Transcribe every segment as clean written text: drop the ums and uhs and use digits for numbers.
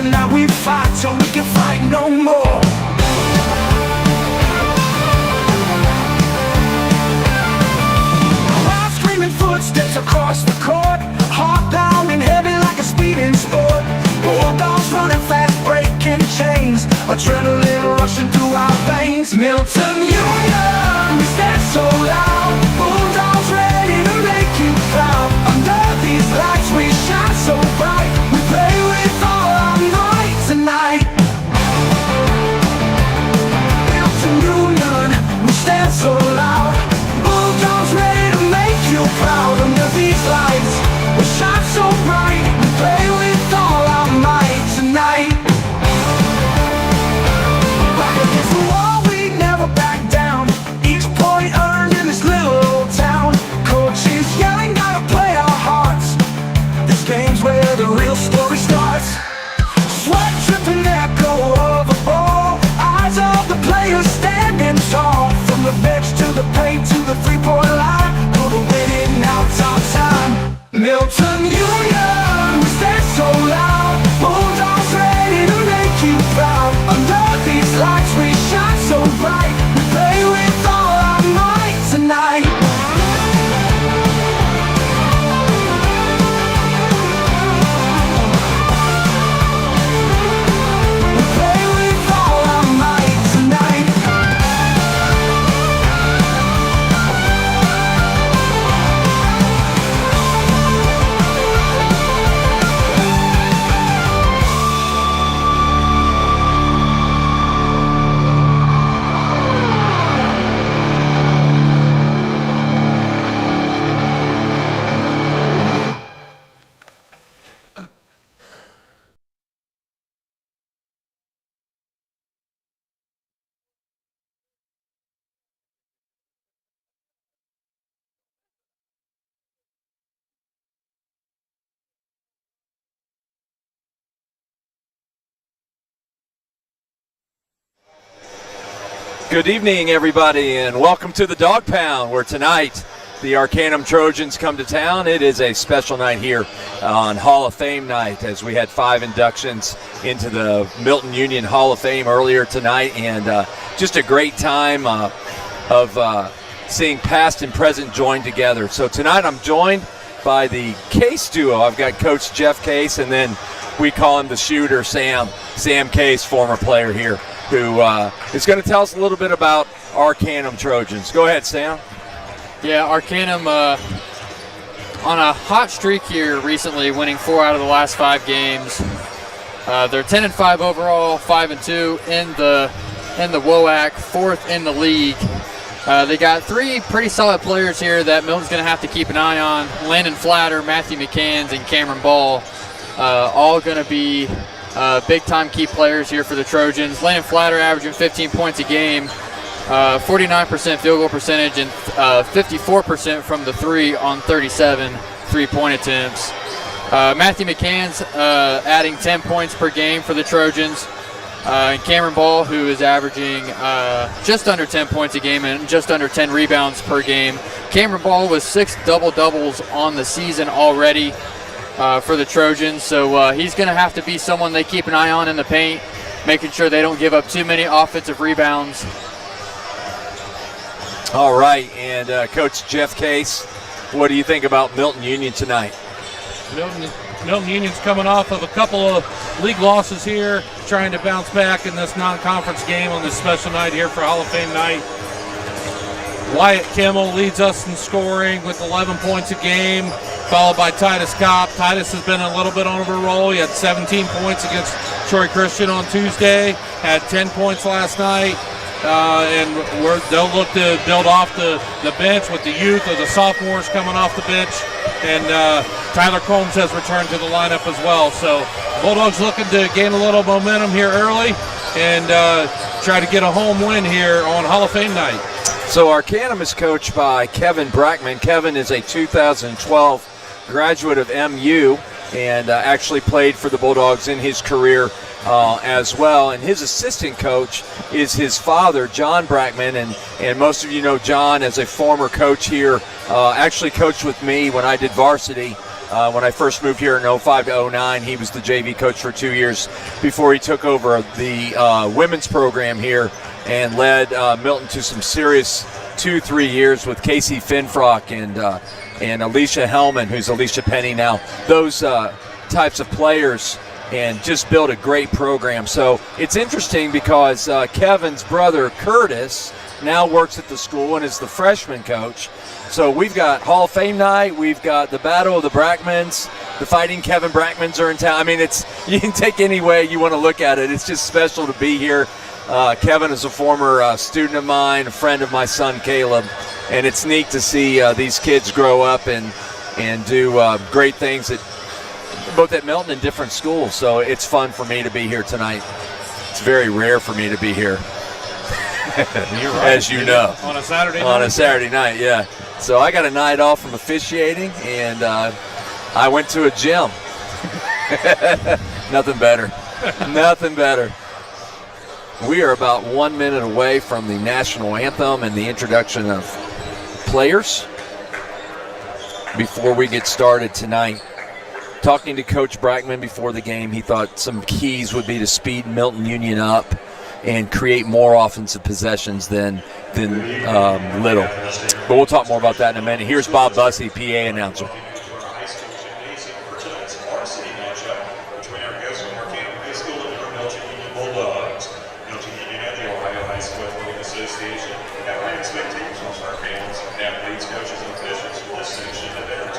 Tonight we fight till we can fight no more. Loud screaming footsteps across the court, heart pounding heavy like a speeding sport. Bulldogs running fast, breaking chains, adrenaline rushing through our veins. Milton-Union, we stand so loud, Bulldogs ready to make you proud. Under these lights we shine so bright, we play with all our might tonight. Milton-Union, we stand so loud, Bulldogs ready to make you proud. Under these lights we shine so bright, we play with all our might tonight. Back against the wall, we never back down. Each point earned in this little old town. Coaches yelling, gotta play our hearts. This game's where the real story starts. Sweat dripping, echo of a ball. Eyes of the players standing tall. From the bench to the paint to the three-point line, for the winning out's our time. Milton-Union, we stand so loud, Bulldogs ready to make you proud. Under these lights we shine so bright, we play with all our might tonight. We play with all our might tonight. Good evening, everybody, and welcome to the Dog Pound, where tonight the Arcnaum Trojans come to town. It is a special night here on Hall of Fame night, as we had 5 inductions into the Milton-Union Hall of Fame earlier tonight, and just a great time of seeing past and present joined together. So tonight I'm joined by the Case duo. I've got Coach Jeff Case, and then we call him the shooter, Sam Case, former player here, who is going to tell us a little bit about Arcnaum Trojans. Go ahead, Sam. Yeah, Arcnaum on a hot streak here recently, winning 4 out of the last 5 games. They're 10-5 overall, 5-2 in the WOAC, 4th in the league. They got 3 pretty solid players here that Milton's going to have to keep an eye on. Landon Flatter, Matthew McCanns, and Cameron Ball, all going to be big-time key players here for the Trojans. Landon Flatter averaging 15 points a game, 49% field goal percentage, and 54% from the 3 on 37 three-point attempts. Matthew McCann's adding 10 points per game for the Trojans. And Cameron Ball, who is averaging just under 10 points a game and just under 10 rebounds per game. Cameron Ball with 6 double-doubles on the season already for the Trojans, so he's going to have to be someone they keep an eye on in the paint, making sure they don't give up too many offensive rebounds. All right, and Coach Jeff Case, what do you think about Milton-Union tonight? Milton-Union's coming off of a couple of league losses here, trying to bounce back in this non-conference game on this special night here for Hall of Fame night. Wyatt Kimmel leads us in scoring with 11 points a game, followed by Titus Kopp. Titus has been a little bit on a roll. He had 17 points against Troy Christian on Tuesday, had 10 points last night. And they'll look to build off the bench with the youth of the sophomores coming off the bench. And Tyler Combs has returned to the lineup as well. So Bulldogs looking to gain a little momentum here early and try to get a home win here on Hall of Fame night. So Arcnaum is coached by Kevin Brackman. Kevin is a 2012 graduate of MU and actually played for the Bulldogs in his career as well. And his assistant coach is his father, John Brackman. And most of you know John as a former coach here, actually coached with me when I did varsity When I first moved here in 05 to 09, he was the JV coach for 2 years before he took over the women's program here and led Milton to some serious 2-3 years with Casey Finfrock and Alicia Hellman, who's Alicia Penny now. Those types of players, and just built a great program. So it's interesting because Kevin's brother Curtis now works at the school and is the freshman coach. So we've got Hall of Fame night, we've got the Battle of the Brackmans, the Fighting Kevin Brackmans are in town. I mean, you can take any way you want to look at it. It's just special to be here. Kevin is a former student of mine, a friend of my son Caleb, and it's neat to see these kids grow up and do great things both at Milton and different schools. So it's fun for me to be here tonight. It's very rare for me to be here. You're right. As you know. On a Saturday night. On a Saturday night, yeah. So I got a night off from officiating, and I went to a gym. Nothing better. Nothing better. We are about 1 minute away from the national anthem and the introduction of players. Before we get started tonight, talking to Coach Brackman before the game, he thought some keys would be to speed Milton-Union up and create more offensive possessions than Little. But we'll talk more about that in a minute. Here's Bob Bussey, PA announcer. Varsity matchup between our guests from Arcnaum High School and the Milton-Union Bulldogs. Milton-Union and the Ohio High School Athletic Association have high expectations for our fans, athletes, coaches, and officials for this sanctioned event.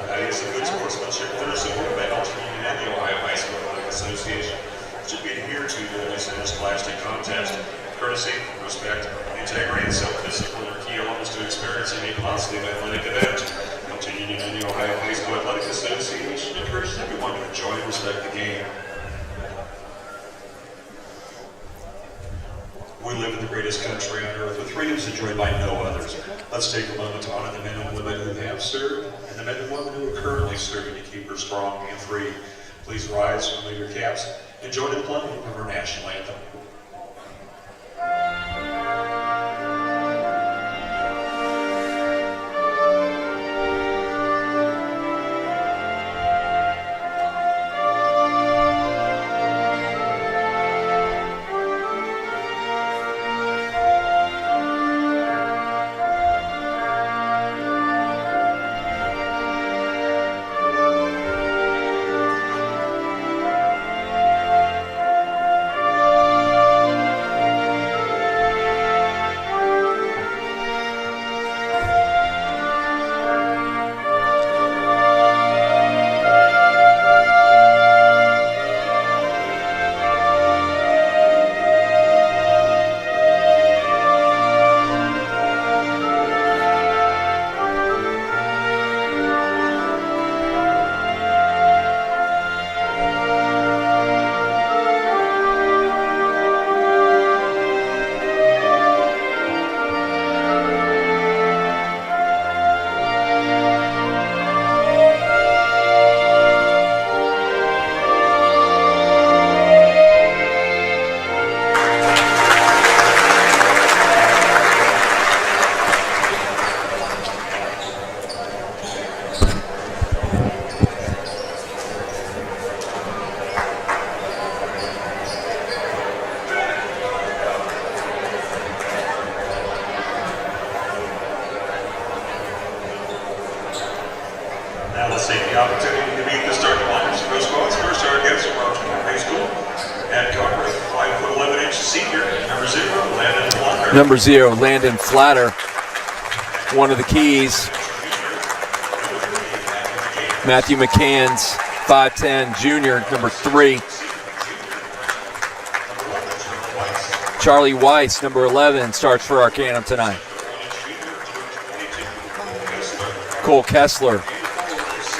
Values of good sportsmanship that are supported by Milton-Union and the Ohio High School Athletic Association should be adhered to during this interscholastic contest. Courtesy, respect, integrity, and self-discipline are key elements to experiencing a positive athletic event. Milton-Union and the Ohio High School Athletic Association encourages everyone to enjoy and respect the game. We live in the greatest country on earth with freedoms enjoyed by no others. Let's take a moment to honor the men and women who have served and the men and women who are currently serving to keep her strong and free. Please rise and leave your caps and join in the playing of our national anthem. Now let's take the opportunity to meet the starting liners for those spots. First, our guests from Arcnaum High School. At guard, 5'11" senior, number 0, Landon Flatter. Number 0, Landon Flatter, one of the keys. Matthew McCann's 5'10", junior, number 3. Charlie Weiss, number 11, starts for Arcnaum tonight. Cole Kessler,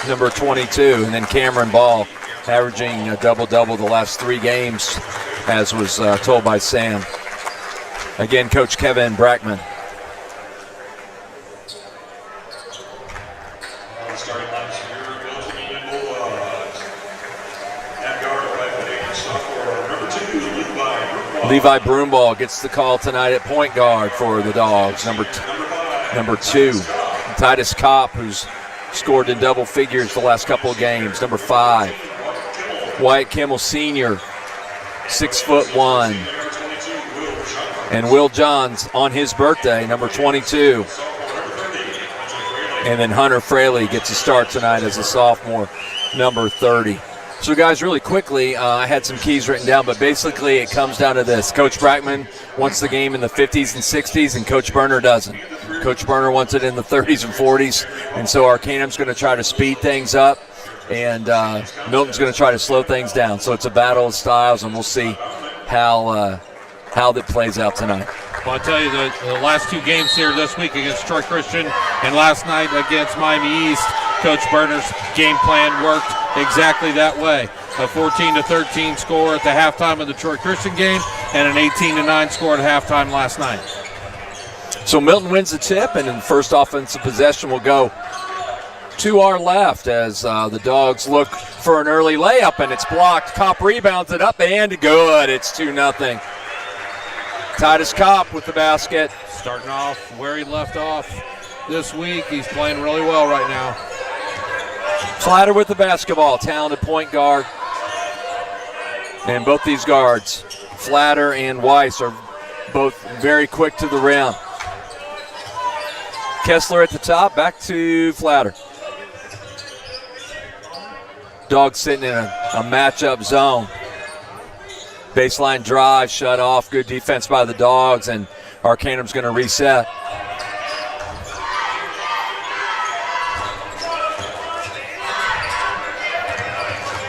number 22, and then Cameron Ball, averaging a double-double the last 3 games, as was told by Sam. Again, Coach Kevin Brackman. Starting lineup here, Milton-Union Bulldogs. At guard, 5'8", sophomore, number 2, Levi Broomball gets the call tonight at point guard for the Dogs. Number 2, Titus Kopp, who's scored in double figures the last couple of games. Number 5, Wyatt Kimmel Sr., 6'1". And Will Johns on his birthday, number 22. And then Hunter Fraley gets a start tonight as a sophomore, number 30. So, guys, really quickly, I had some keys written down, but basically it comes down to this. Coach Brackman wants the game in the 50s and 60s, and Coach Berner doesn't. Coach Berner wants it in the 30s and 40s, and so Arcnaum's going to try to speed things up, and Milton's going to try to slow things down. So it's a battle of styles, and we'll see how that plays out tonight. Well, I'll tell you, the last 2 games here this week against Troy Christian and last night against Miami East, Coach Berner's game plan worked exactly that way. A 14-13 score at the halftime of the Troy Christian game and an 18-9 score at halftime last night. So Milton wins the tip, and in the first offensive possession will go to our left as the Dogs look for an early layup, and it's blocked. Kopp rebounds it up, and good. It's 2-0. Titus Kopp with the basket. Starting off where he left off this week. He's playing really well right now. Flatter with the basketball, talented point guard. And both these guards, Flatter and Weiss, are both very quick to the rim. Kessler at the top, back to Flatter. Dogs sitting in a matchup zone. Baseline drive, shut off, good defense by the Dogs, and Arcnaum's going to reset.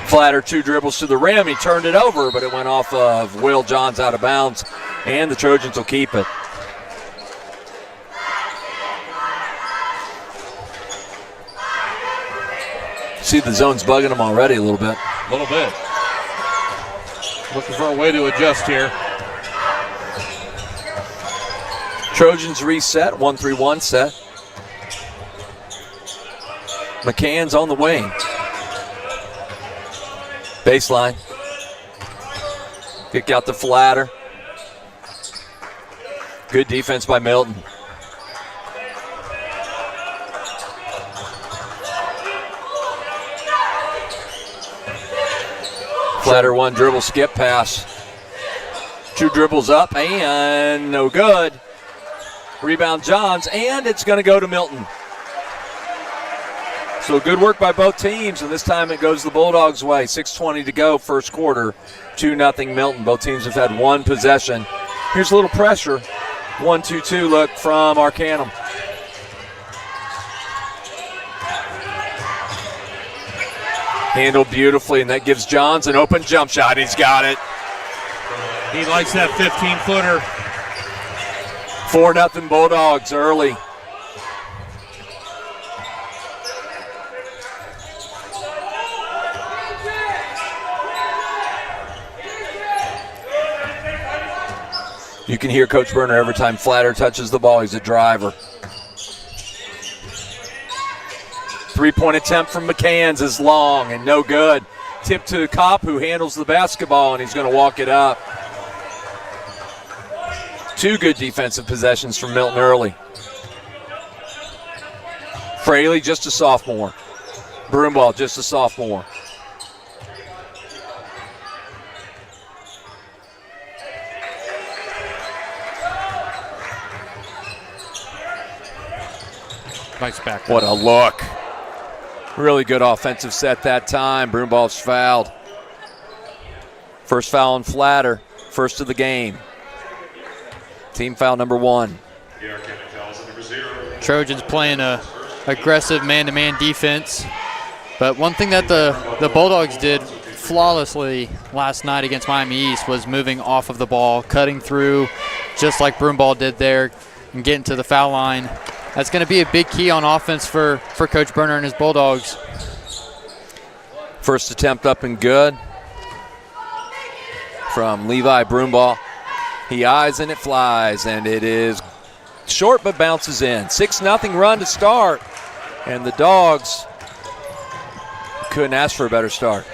Flatter, 2 dribbles to the rim. He turned it over, but it went off of Will Johns out of bounds, and the Trojans will keep it. See, the zone's bugging them already a little bit. A little bit. Looking for a way to adjust here. Trojans reset, 1-3-1 set. McCann's on the wing. Baseline. Kick out to Flatter. Good defense by Milton. Flatter, 1 dribble, skip pass. 2 dribbles up, and no good. Rebound Johns, and it's going to go to Milton. So good work by both teams, and this time it goes the Bulldogs' way. 6:20 to go, first quarter. 2-0 Milton. Both teams have had 1 possession. Here's a little pressure. 1-2-2 look from Arcnaum. Handled beautifully, and that gives Johns an open jump shot. He's got it. He likes that 15-footer. 4-0 Bulldogs early. You can hear Coach Berner every time Flatter touches the ball. He's a driver. 3-point attempt from McCann's is long and no good. Tip to Kopp, who handles the basketball, and he's going to walk it up. 2 good defensive possessions from Milton early. Fraley, just a sophomore. Broomball, just a sophomore. Nice back. What a look. Really good offensive set that time. Broomball's fouled. First foul on Flatter. First of the game. Team foul number 1. Trojans playing a aggressive man-to-man defense. But one thing that the Bulldogs did flawlessly last night against Miami East was moving off of the ball, cutting through just like Broomball did there and getting to the foul line. That's going to be a big key on offense for Coach Berner and his Bulldogs. First attempt up and good from Levi Broomball. He eyes and it flies, and it is short but bounces in. 6-0 run to start, and the Dogs couldn't ask for a better start.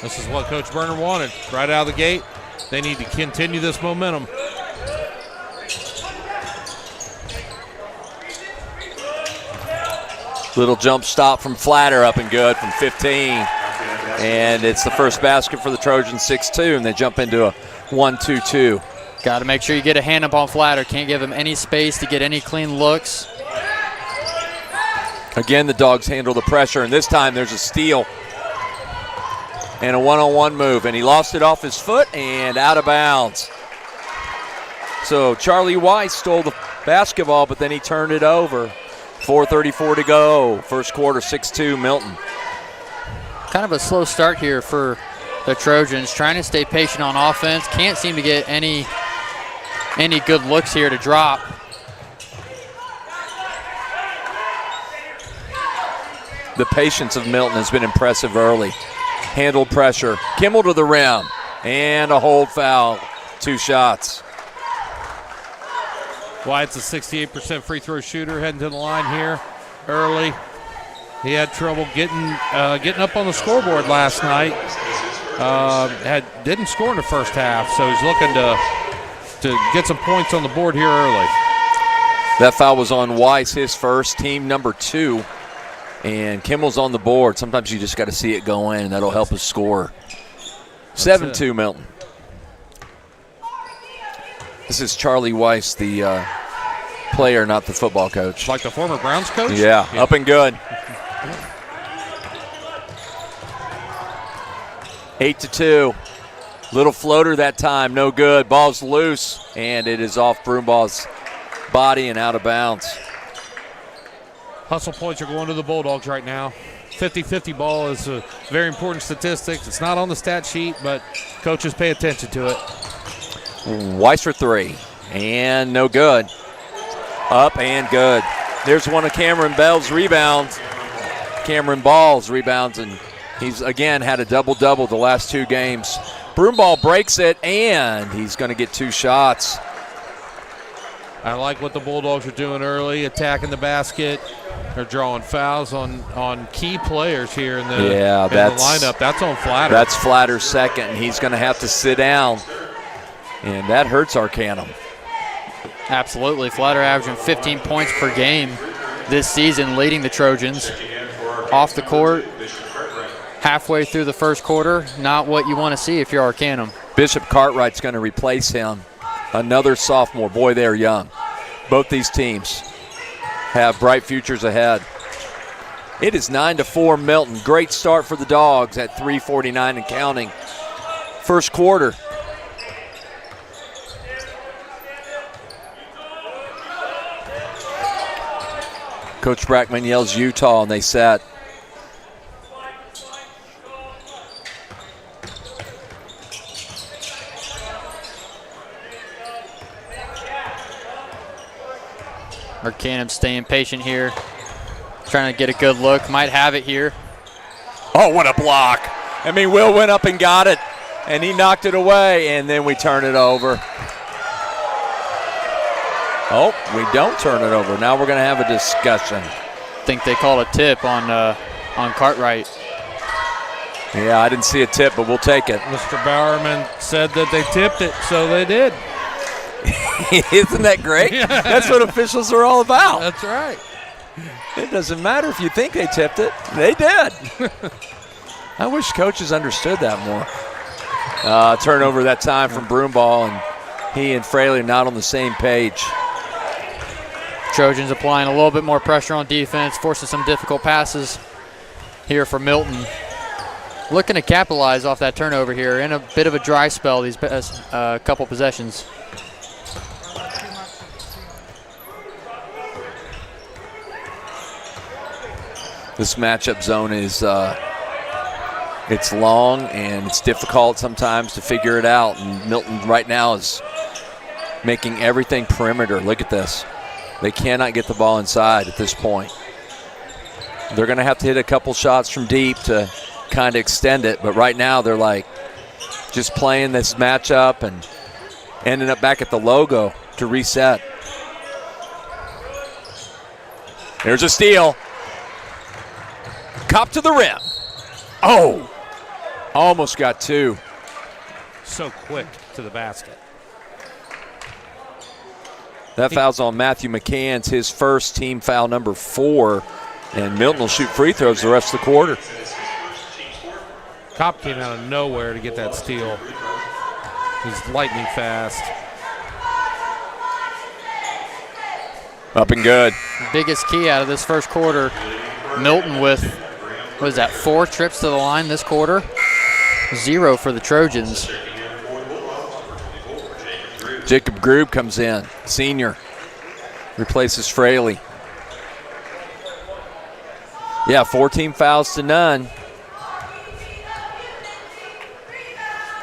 This is what Coach Berner wanted right out of the gate. They need to continue this momentum. Little jump stop from Flatter, up and good from 15. And it's the first basket for the Trojans, 6-2, and they jump into a 1-2-2. Got to make sure you get a hand up on Flatter. Can't give him any space to get any clean looks. Again, the Dogs handle the pressure, and this time there's a steal and a one-on-one move, and he lost it off his foot and out of bounds. So Charlie Weiss stole the basketball, but then he turned it over. 4:34 to go. First quarter, 6-2 Milton. Kind of a slow start here for the Trojans, trying to stay patient on offense. Can't seem to get any good looks here to drop. The patience of Milton has been impressive early. Handled pressure. Kimmel to the rim. And a hold foul. 2 shots. Wyatt's a 68% free throw shooter heading to the line here early. He had trouble getting up on the scoreboard last night. Didn't score in the first half, so he's looking to get some points on the board here early. That foul was on Weiss, his first, team number 2. And Kimmel's on the board. Sometimes you just got to see it go in, and that'll help us score. 7-2 Milton. This is Charlie Weiss, the player, not the football coach. Like the former Browns coach? Yeah, up and good. 8-2. Little floater that time, no good. Ball's loose, and it is off Broomball's body and out of bounds. Hustle points are going to the Bulldogs right now. 50-50 ball is a very important statistic. It's not on the stat sheet, but coaches pay attention to it. Weiss for 3, and no good. Up and good. There's one of Cameron Bell's rebounds. Cameron Ball's rebounds, and he's again had a double-double the last 2 games. Broomball breaks it, and he's going to get 2 shots. I like what the Bulldogs are doing early, attacking the basket. They're drawing fouls on key players here in the lineup. That's on Flatter. That's Flatter's second, and he's going to have to sit down, and that hurts Arcnaum. Absolutely. Flatter averaging 15 points per game this season, leading the Trojans. Off the court, halfway through the first quarter, not what you want to see if you're Arcnaum. Bishop Cartwright's going to replace him. Another sophomore. Boy, they're young. Both these teams have bright futures ahead. It is 9-4 Milton. Great start for the Dogs at 3:49 and counting. First quarter. Coach Brackman yells Utah, and they set. Arcnaum staying patient here, trying to get a good look. Might have it here. Oh, what a block. I mean, Will went up and got it, and he knocked it away, and then we turn it over. Oh, we don't turn it over. Now we're going to have a discussion. I think they called a tip on Cartwright. Yeah, I didn't see a tip, but we'll take it. Mr. Bowerman said that they tipped it, so they did. Isn't that great? That's what officials are all about. That's right. It doesn't matter if you think they tipped it. They did. I wish coaches understood that more. Turnover that time from Broomball, and he and Fraley are not on the same page. Trojans applying a little bit more pressure on defense, forcing some difficult passes here for Milton. Looking to capitalize off that turnover here in a bit of a dry spell these couple possessions. This matchup zone is it's long and it's difficult sometimes to figure it out. And Milton right now is making everything perimeter. Look at this. They cannot get the ball inside at this point. They're going to have to hit a couple shots from deep to kind of extend it. But right now they're like just playing this matchup and ending up back at the logo to reset. There's a steal. Cop to the rim. Oh, almost got 2. So quick to the basket. That foul's on Matthew McCann's, his first, team foul number 4. And Milton will shoot free throws the rest of the quarter. Kopp came out of nowhere to get that steal. He's lightning fast. Up and good. Biggest key out of this first quarter. Milton with, what is that, 4 trips to the line this quarter? 0 for the Trojans. Jacob Grube comes in, senior. Replaces Fraley. Yeah, 14 fouls to none.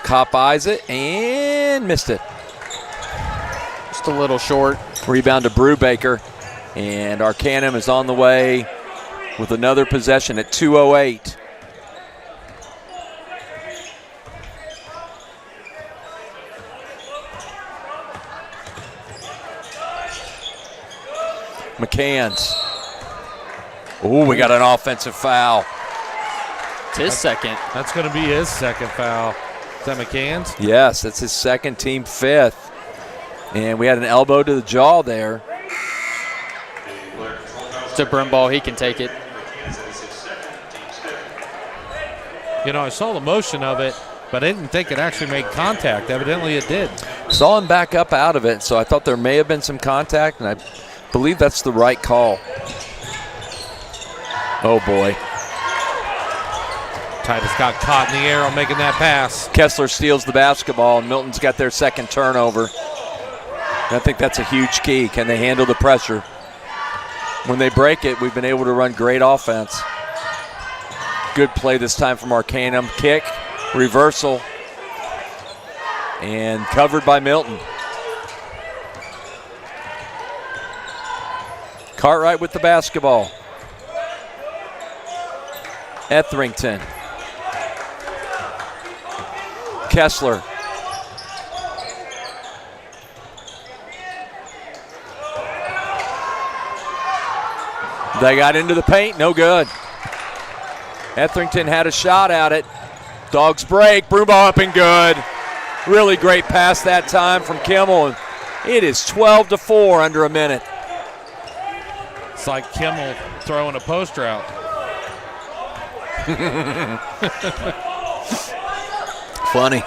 Kopp eyes it and missed it. Just a little short. Rebound to Brubaker. And Arcnaum is on the way with another possession at 2:08. McCann's. Oh, we got an offensive foul. It's his second. That's going to be his second foul. Is that McCann's? Yes, that's his second, team 5th. And we had an elbow to the jaw there. It's a brim ball. He can take it. You know, I saw the motion of it, but I didn't think it actually made contact. Evidently it did. Saw him back up out of it, so I thought there may have been some contact, and I believe that's the right call. Oh, boy. Titus got caught in the air on making that pass. Kessler steals the basketball, and Milton's got their second turnover. And I think that's a huge key. Can they handle the pressure? When they break it, we've been able to run great offense. Good play this time from Arcnaum. Kick, reversal, and covered by Milton. Cartwright with the basketball. Etherington. Kessler. They got into the paint, no good. Etherington had a shot at it. Dogs break, broom ball up and good. Really great pass that time from Kimmel. It is 12-4 under a minute. It's like Kimmel throwing a poster out. Funny.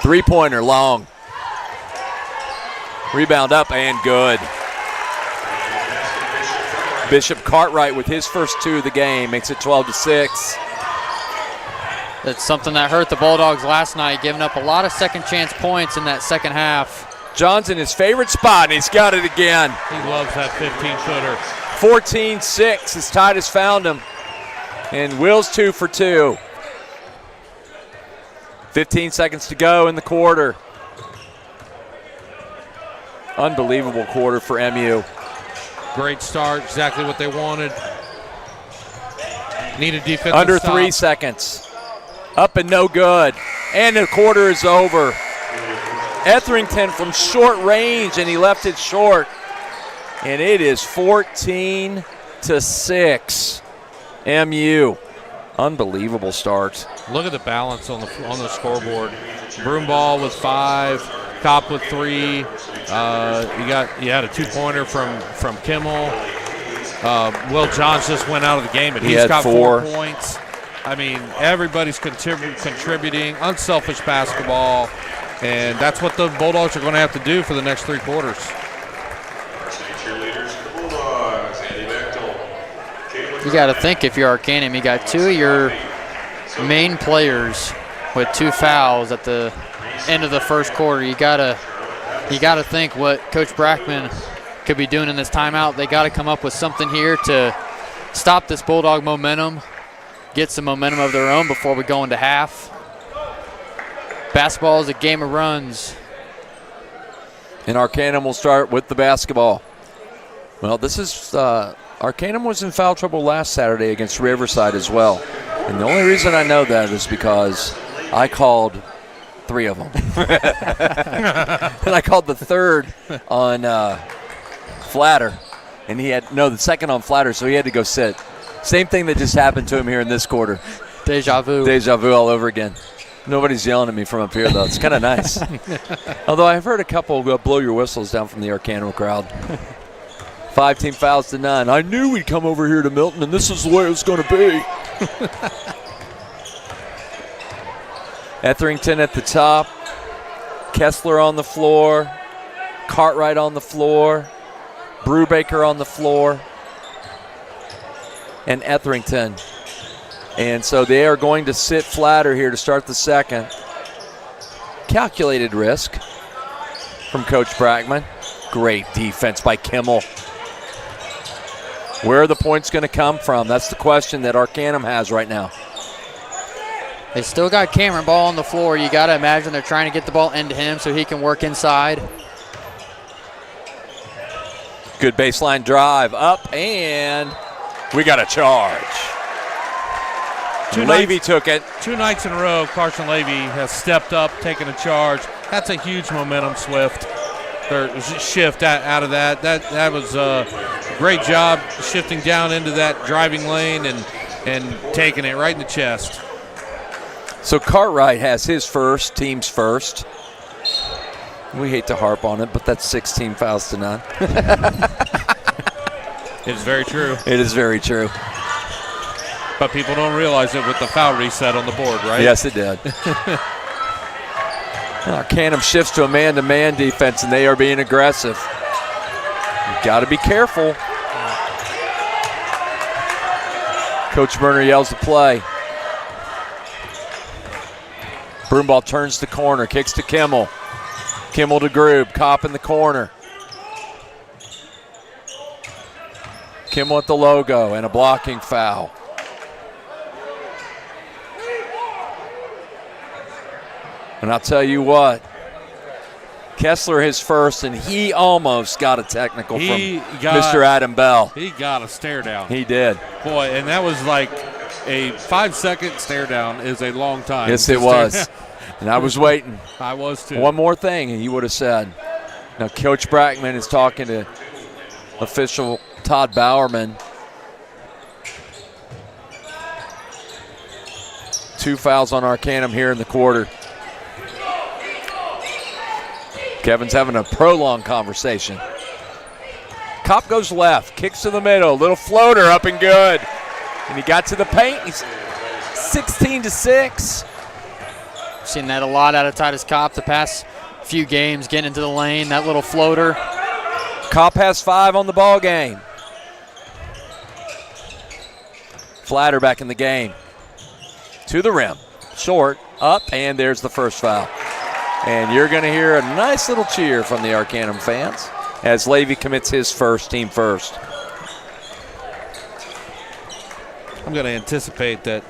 Three-pointer long. Rebound up and good. Bishop Cartwright with his first 2 of the game makes it 12-6. That's something that hurt the Bulldogs last night, giving up a lot of second chance points in that second half. John's in his favorite spot, and he's got it again. He loves that 15-footer. 14-6 as Titus found him. And Will's 2 for 2. 15 seconds to go in the quarter. Unbelievable quarter for MU. Great start, exactly what they wanted. Needed defensive Under stop. 3 seconds. Up and no good. And the quarter is over. Etherington from short range, and he left it short. And it is 14-6. MU. Unbelievable start. Look at the balance on the scoreboard. Broomball with 5, Kopp with 3. You had a 2-pointer from Kimmel. Will Johns just went out of the game, but he's got 4 points. I mean, everybody's contributing, unselfish basketball, and that's what the Bulldogs are going to have to do for the next 3 quarters. You got to think, if you're Arcnaum, you got 2 of your main players with 2 fouls at the end of the first quarter. You got to think what Coach Brackman could be doing in this timeout. They got to come up with something here to stop this Bulldog momentum, get some momentum of their own before we go into half. Basketball is a game of runs. And Arcnaum will start with the basketball. Well, this is Arcnaum was in foul trouble last Saturday against Riverside as well. And the only reason I know that is because I called 3 of them. And I called the 3rd on Flatter. And the second on Flatter, so he had to go sit. Same thing that just happened to him here in this quarter. Deja vu. Deja vu all over again. Nobody's yelling at me from up here, though. It's kind of nice. Although I've heard a couple blow your whistles down from the Arcnaum crowd. 5 team fouls to none. I knew we'd come over here to Milton, and this is the way it was going to be. Etherington at the top. Kessler on the floor. Cartwright on the floor. Brubaker on the floor. And Etherington. And so they are going to sit Flatter here to start the second. Calculated risk from Coach Brackman. Great defense by Kimmel. Where are the points going to come from? That's the question that Arcnaum has right now. They still got Cameron Ball on the floor. You got to imagine they're trying to get the ball into him so he can work inside. Good baseline drive up, and we got a charge. Levy took it. 2 nights in a row, Carson Levy has stepped up, taken a charge. That's a huge momentum shift out of that. That was a great job shifting down into that driving lane and taking it right in the chest. So Cartwright has his first, team's first. We hate to harp on it, but that's 16 fouls to none. It is very true. It is very true. But people don't realize it with the foul reset on the board, right? Yes, it did. Arcnaum shifts to a man-to-man defense, and they are being aggressive. You've got to be careful. Coach Berner yells the play. Broomball turns the corner, kicks to Kimmel. Kimmel to Groob, Kopp in the corner. Kimmel at the logo, and a blocking foul. And I'll tell you what, Kessler his first, and he almost got a technical from Mr. Adam Bell. He got a stare down. He did. Boy, and that was like a 5-second stare down is a long time. Yes, it was. And I was waiting. I was too. One more thing, and he would have said. Now, Coach Brackman is talking to official Todd Bowerman. 2 fouls on Arcnaum here in the quarter. Kevin's having a prolonged conversation. Kopp goes left, kicks to the middle, little floater up and good. And he got to the paint. He's 16-6. Seen that a lot out of Titus Kopp the past few games, getting into the lane, that little floater. Kopp has 5 on the ball game. Flatter back in the game. To the rim, short, up, and there's the first foul. And you're going to hear a nice little cheer from the Arcnaum fans as Levy commits his first, team first. I'm going to anticipate that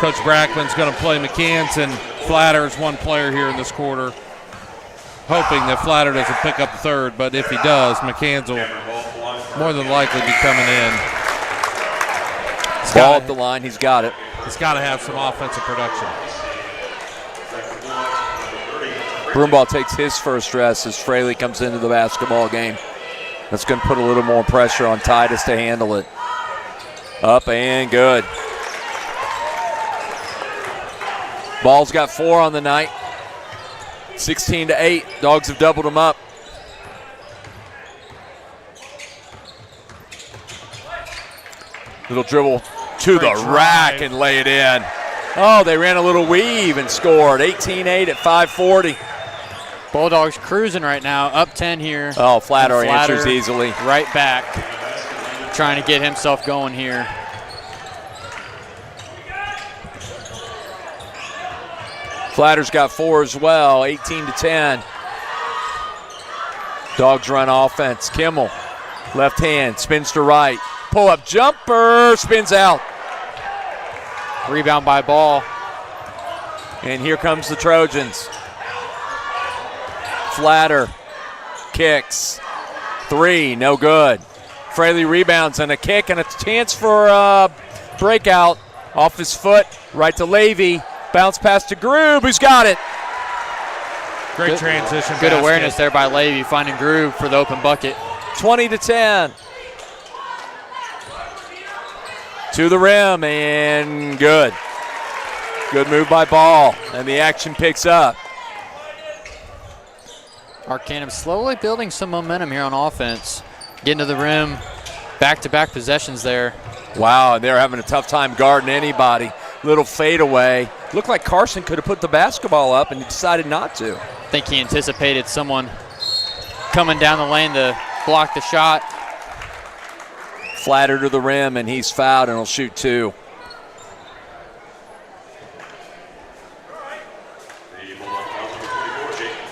Coach Brackman's going to play McCants and Flatter as one player here in this quarter, hoping that Flatter doesn't pick up the third, but if he does, McCants will more than likely be coming in. Ball at the line, he's got it. He's got to have some offensive production. Broomball takes his first rest as Fraley comes into the basketball game. That's going to put a little more pressure on Titus to handle it. Up and good. Ball's got 4 on the night. 16-8. Dogs have doubled them up. Little dribble to the rack and lay it in. Oh, they ran a little weave and scored. 18-8 at 5:40. Bulldogs cruising right now, up 10 here. Oh, Flatter answers easily. Right back, trying to get himself going here. Flatter's got 4 as well, 18-10. Dogs run offense. Kimmel, left hand, spins to right. Pull-up jumper, spins out. Rebound by Ball. And here comes the Trojans. Flatter kicks. 3, no good. Fraley rebounds and a kick and a chance for a breakout. Off his foot, right to Levy. Bounce pass to Groob, who's got it. Great transition. Good basket. awareness there by Levy, finding Groob for the open bucket. 20-10. To the rim and good. Good move by Ball, and the action picks up. Arcnaum slowly building some momentum here on offense. getting to the rim, back-to-back possessions there. Wow, they're having a tough time guarding anybody. Little fadeaway. Looked like Carson could have put the basketball up, and he decided not to. I think he anticipated someone coming down the lane to block the shot. Flatter to the rim, and he's fouled, and he'll shoot 2.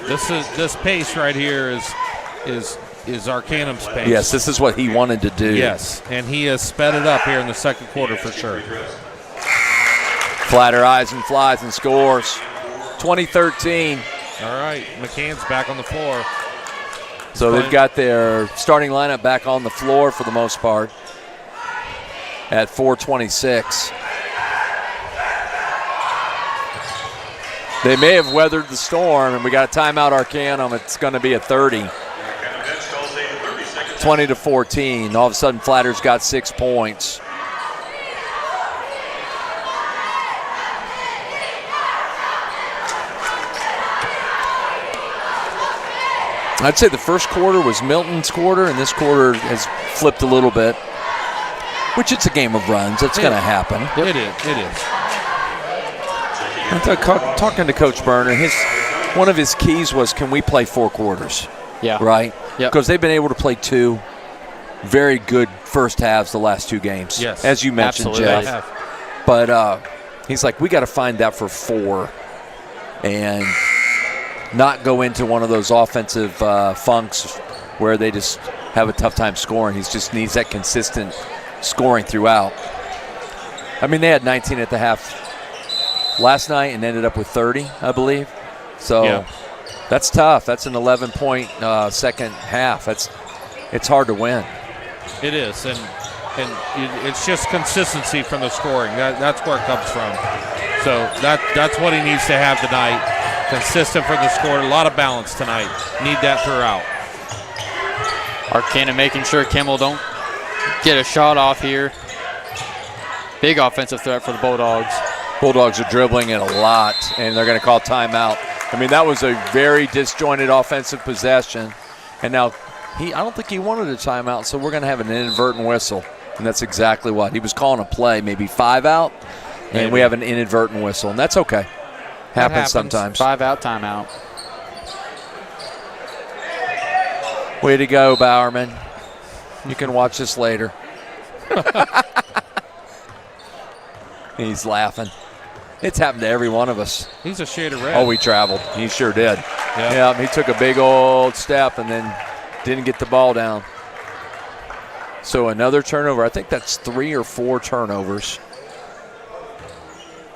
This pace right here is Arcnaum's pace. Yes, this is what he wanted to do. Yes, and he has sped it up here in the second quarter for sure. Flatter eyes and flies and scores. 2013. All right, McCann's back on the floor. So they've got their starting lineup back on the floor for the most part at 4:26. They may have weathered the storm, and we got a timeout Arcnaum. It's going to be a 30. 20-14. All of a sudden, Flatter's got 6 points. I'd say the first quarter was Milton's quarter, and this quarter has flipped a little bit, which it's a game of runs. It's going to happen. It is. I thought, talking to Coach Berner, one of his keys was, can we play 4 quarters? Yeah. Right? Yep. Because they've been able to play 2 very good first halves the last 2 games. Yes. As you mentioned, Absolutely. Jeff. But he's like, we got to find that for 4 and not go into one of those offensive funks where they just have a tough time scoring. He just needs that consistent scoring throughout. I mean, they had 19 at the half last night and ended up with 30, I believe. So that's tough. That's an 11-point second half. It's hard to win. It is, and it's just consistency from the scoring. That's where it comes from. So that's what he needs to have tonight. Consistent from the score. A lot of balance tonight. Need that throughout. Arcnaum making sure Kimmel don't get a shot off here. Big offensive threat for the Bulldogs. Bulldogs are dribbling it a lot, and they're going to call timeout. I mean, that was a very disjointed offensive possession, and now I don't think he wanted a timeout, so we're going to have an inadvertent whistle, and that's exactly what. He was calling a play, maybe 5 out, and we have an inadvertent whistle, and that's okay. Happens sometimes. 5 out, timeout. Way to go, Bowerman. You can watch this later. He's laughing. It's happened to every one of us. He's a shade of red. Oh, he traveled. He sure did. Yep. Yeah, he took a big old step and then didn't get the ball down. So another turnover. I think that's 3 or 4 turnovers.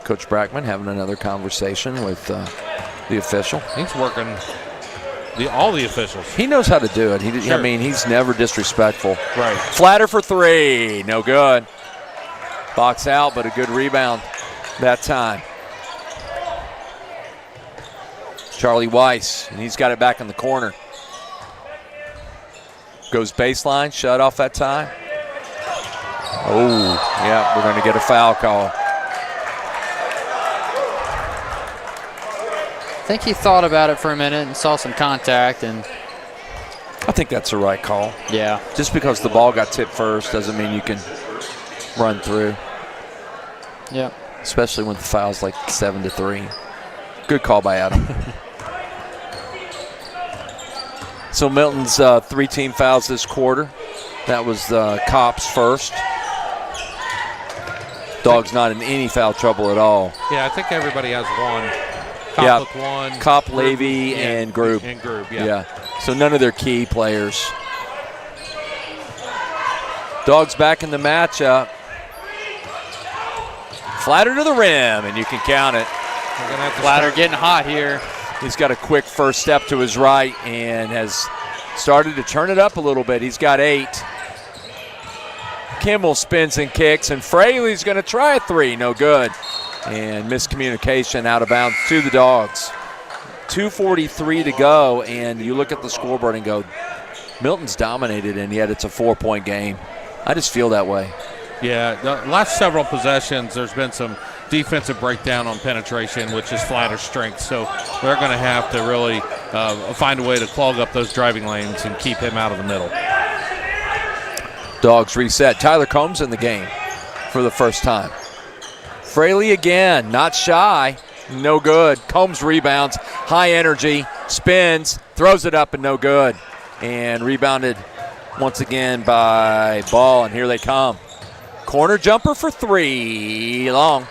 Coach Brackman having another conversation with the official. He's working all the officials. He knows how to do it. Sure. I mean, he's never disrespectful. Right. Flatter for 3. No good. Box out, but a good rebound that time. Charlie Weiss, and he's got it back in the corner. Goes baseline, shut off that time. Oh, yeah, we're going to get a foul call. I think he thought about it for a minute and saw some contact, and I think that's the right call. yeah. Just because the ball got tipped first doesn't mean you can run through. Yep. Especially when the foul's like 7-3. Good call by Adam. So Milton's 3 team fouls this quarter. That was Kopp's first. Dogs not in any foul trouble at all. Yeah, I think everybody has one. Kopp with one. Kopp, Levy, and Grube. And Grube, yeah. So none of their key players. Dogs back in the matchup. Flatter to the rim, and you can count it. Flatter getting hot here. He's got a quick first step to his right and has started to turn it up a little bit. He's got 8. Kimmel spins and kicks, and Fraley's going to try a 3. No good. And miscommunication out of bounds to the Dogs. 2:43 to go, and you look at the scoreboard and go, Milton's dominated, and yet it's a 4-point game. I just feel that way. Yeah, the last several possessions, there's been some defensive breakdown on penetration, which is Flatter's strength. So they're going to have to really find a way to clog up those driving lanes and keep him out of the middle. Dogs reset. Tyler Combs in the game for the first time. Fraley again, not shy, no good. Combs rebounds, high energy, spins, throws it up and no good. And rebounded once again by Ball, and here they come. Corner jumper for three, long.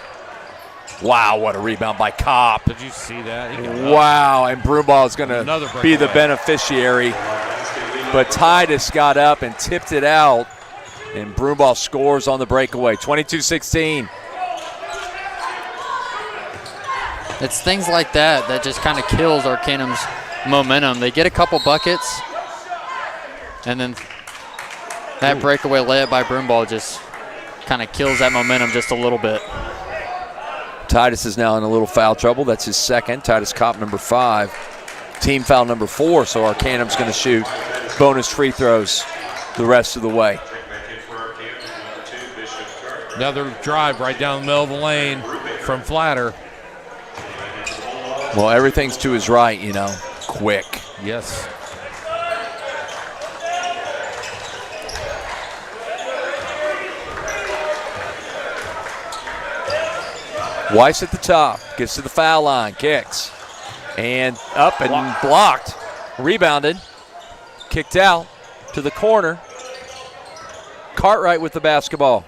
Wow, what a rebound by Kopp. Did you see that? Wow, and Broomball is going to be the beneficiary. But Titus got up and tipped it out, and Broomball scores on the breakaway, 22-16. It's things like that that just kind of kills Arcnaum's momentum. They get a couple buckets, and then that breakaway layup by Broomball just kind of kills that momentum just a little bit. Titus is now in a little foul trouble. That's his second. Titus Kopp, number 5. Team foul number 4, so Arcnaum's going to shoot bonus free throws the rest of the way. Another drive right down the middle of the lane from Flatter. Well, everything's to his right, you know, quick. Yes. Weiss at the top, gets to the foul line, kicks. And up and blocked. Rebounded, kicked out to the corner. Cartwright with the basketball.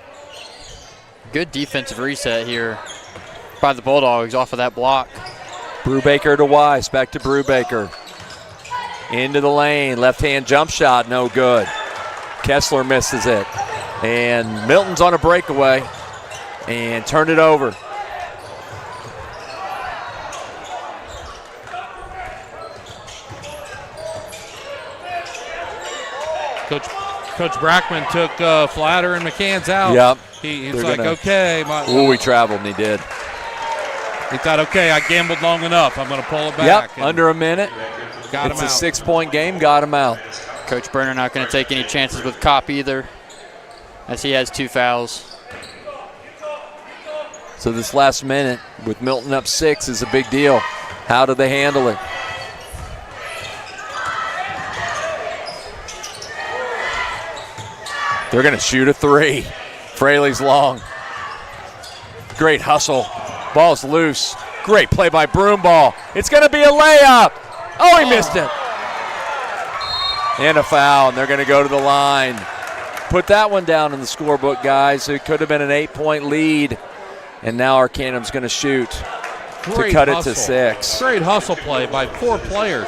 Good defensive reset here by the Bulldogs off of that block. Brubaker to Weiss, back to Brubaker. Into the lane, left-hand jump shot, no good. Kessler misses it. And Milton's on a breakaway and turned it over. Coach Brackman took Flatter and McCann's out. Yep. He's like, okay. Ooh, he traveled and he did. He thought, okay, I gambled long enough. I'm going to pull it back. Yep, under a minute. Got it's him a out. 6-point game, got him out. Coach Burner not going to take any chances with Kopp either, as he has 2 fouls. So this last minute with Milton up 6 is a big deal. How do they handle it? They're going to shoot a 3. Fraley's long. Great hustle. Ball's loose. Great play by Broomball. It's going to be a layup. Oh, he missed it. And a foul, and they're going to go to the line. Put that one down in the scorebook, guys. It could have been an 8-point lead. And now Arcnaum's going to shoot to cut it to 6. Great hustle play by 4 players.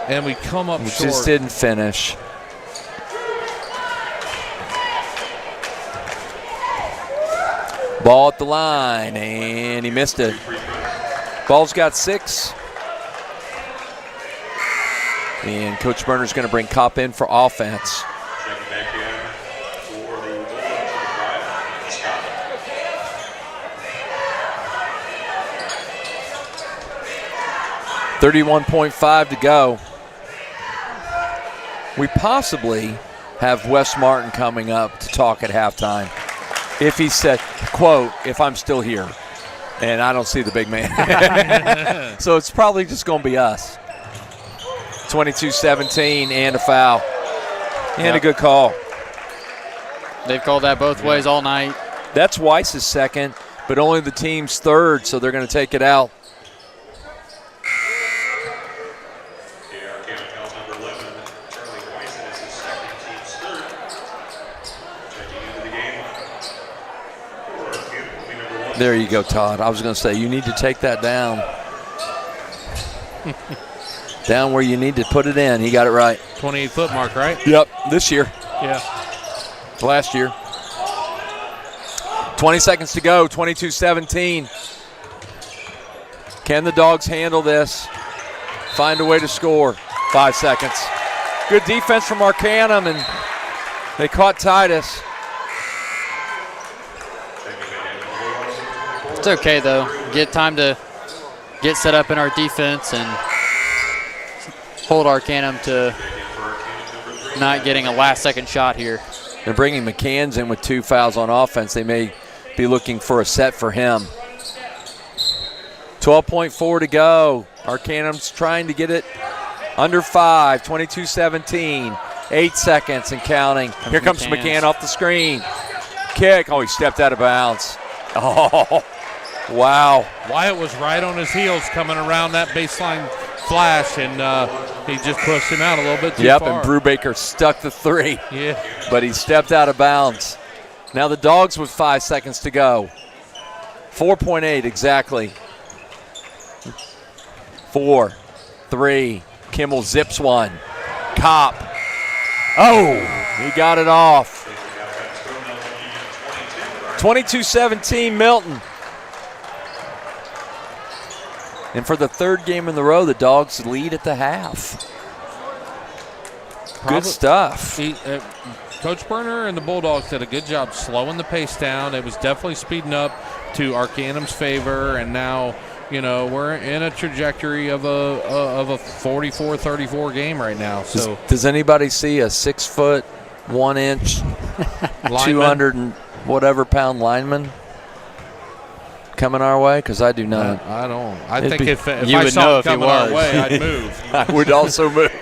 And we come up short. Just didn't finish. Ball at the line, and he missed it. Ball's got 6. And Coach Burner's going to bring Kopp in for offense. 31.5 to go. We possibly have Wes Martin coming up to talk at halftime. If he said, quote, if I'm still here. And I don't see the big man. So it's probably just going to be us. 22-17 and a foul. And a good call. They've called that both ways all night. That's Weiss's second, but only the team's third, so they're going to take it out. There you go, Todd. I was going to say, you need to take that down. Down where you need to put it in. He got it right. 28-foot mark, right? Yep, this year. Yeah. Last year. 20 seconds to go, 22-17. Can the Dogs handle this? Find a way to score. 5 seconds. Good defense from Arcnaum, and they caught Titus. It's okay, though. Get time to get set up in our defense and hold Arcnaum to not getting a last-second shot here. They're bringing McCann's in with 2 fouls on offense. They may be looking for a set for him. 12.4 to go. Arcnaum's trying to get it under 5, 22-17. 8 seconds and counting. Here comes McCann off the screen. Kick. Oh, he stepped out of bounds. Oh, wow. Wyatt was right on his heels coming around that baseline flash, and he just pushed him out a little bit too far. And Brubaker stuck the 3. Yeah. But he stepped out of bounds. Now the Dogs with 5 seconds to go. 4.8 exactly. 4, 3. Kimmel zips one. Kopp. Oh, he got it off. 22-17 Milton. And for the third game in the row, the Dogs lead at the half. Good stuff. Coach Berner and the Bulldogs did a good job slowing the pace down. It was definitely speeding up to Arcnaum's favor, and now, we're in a trajectory of a 44-34 game right now. So does anybody see a 6 foot 1 inch 200 and whatever pound lineman coming our way? Because I do not. I don't. I think if you I would saw know him if he coming our was. way, I'd move. I would also move.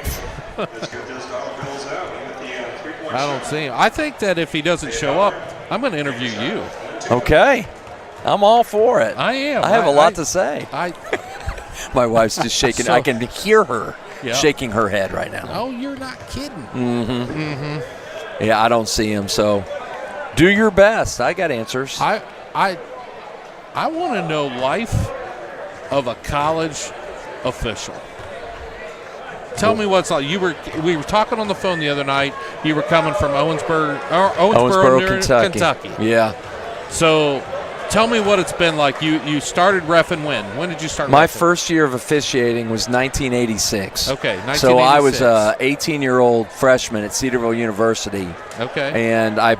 I don't see him. I think that if he doesn't show up, I'm going to interview you. Okay. I'm all for it. I am. I have a lot to say. I My wife's just shaking. I can hear her Yeah. shaking her head right now. Oh, you're not kidding. Yeah, I don't see him. So do your best. I got answers. I want to know life of a college official. Tell me what's like. We were talking on the phone the other night. You were coming from Owensboro, Kentucky. Yeah. So tell me what it's been like. You started reffing when? When did you start My reffing? first year of officiating was 1986. Okay, 1986. So I was an 18-year-old freshman at Cedarville University. Okay. And I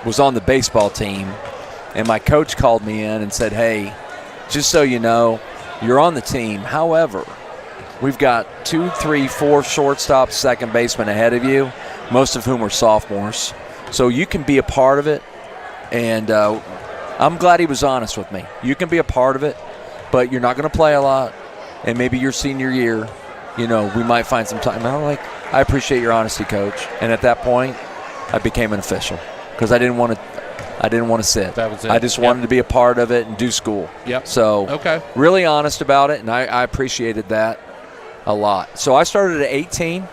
was on the baseball team. And my coach called me in and said, hey, just so you know, you're on the team. However, we've got 2, 3, 4 shortstops, second baseman ahead of you, most of whom are sophomores. So you can be a part of it. And I'm glad he was honest with me. You can be a part of it, but you're not going to play a lot. And maybe your senior year, we might find some time. And I'm like, I appreciate your honesty, Coach. And at that point, I became an official because I didn't want to sit. That was it. I just wanted to be a part of it and do school. Yep. So really honest about it, and I appreciated that a lot. So I started at 18,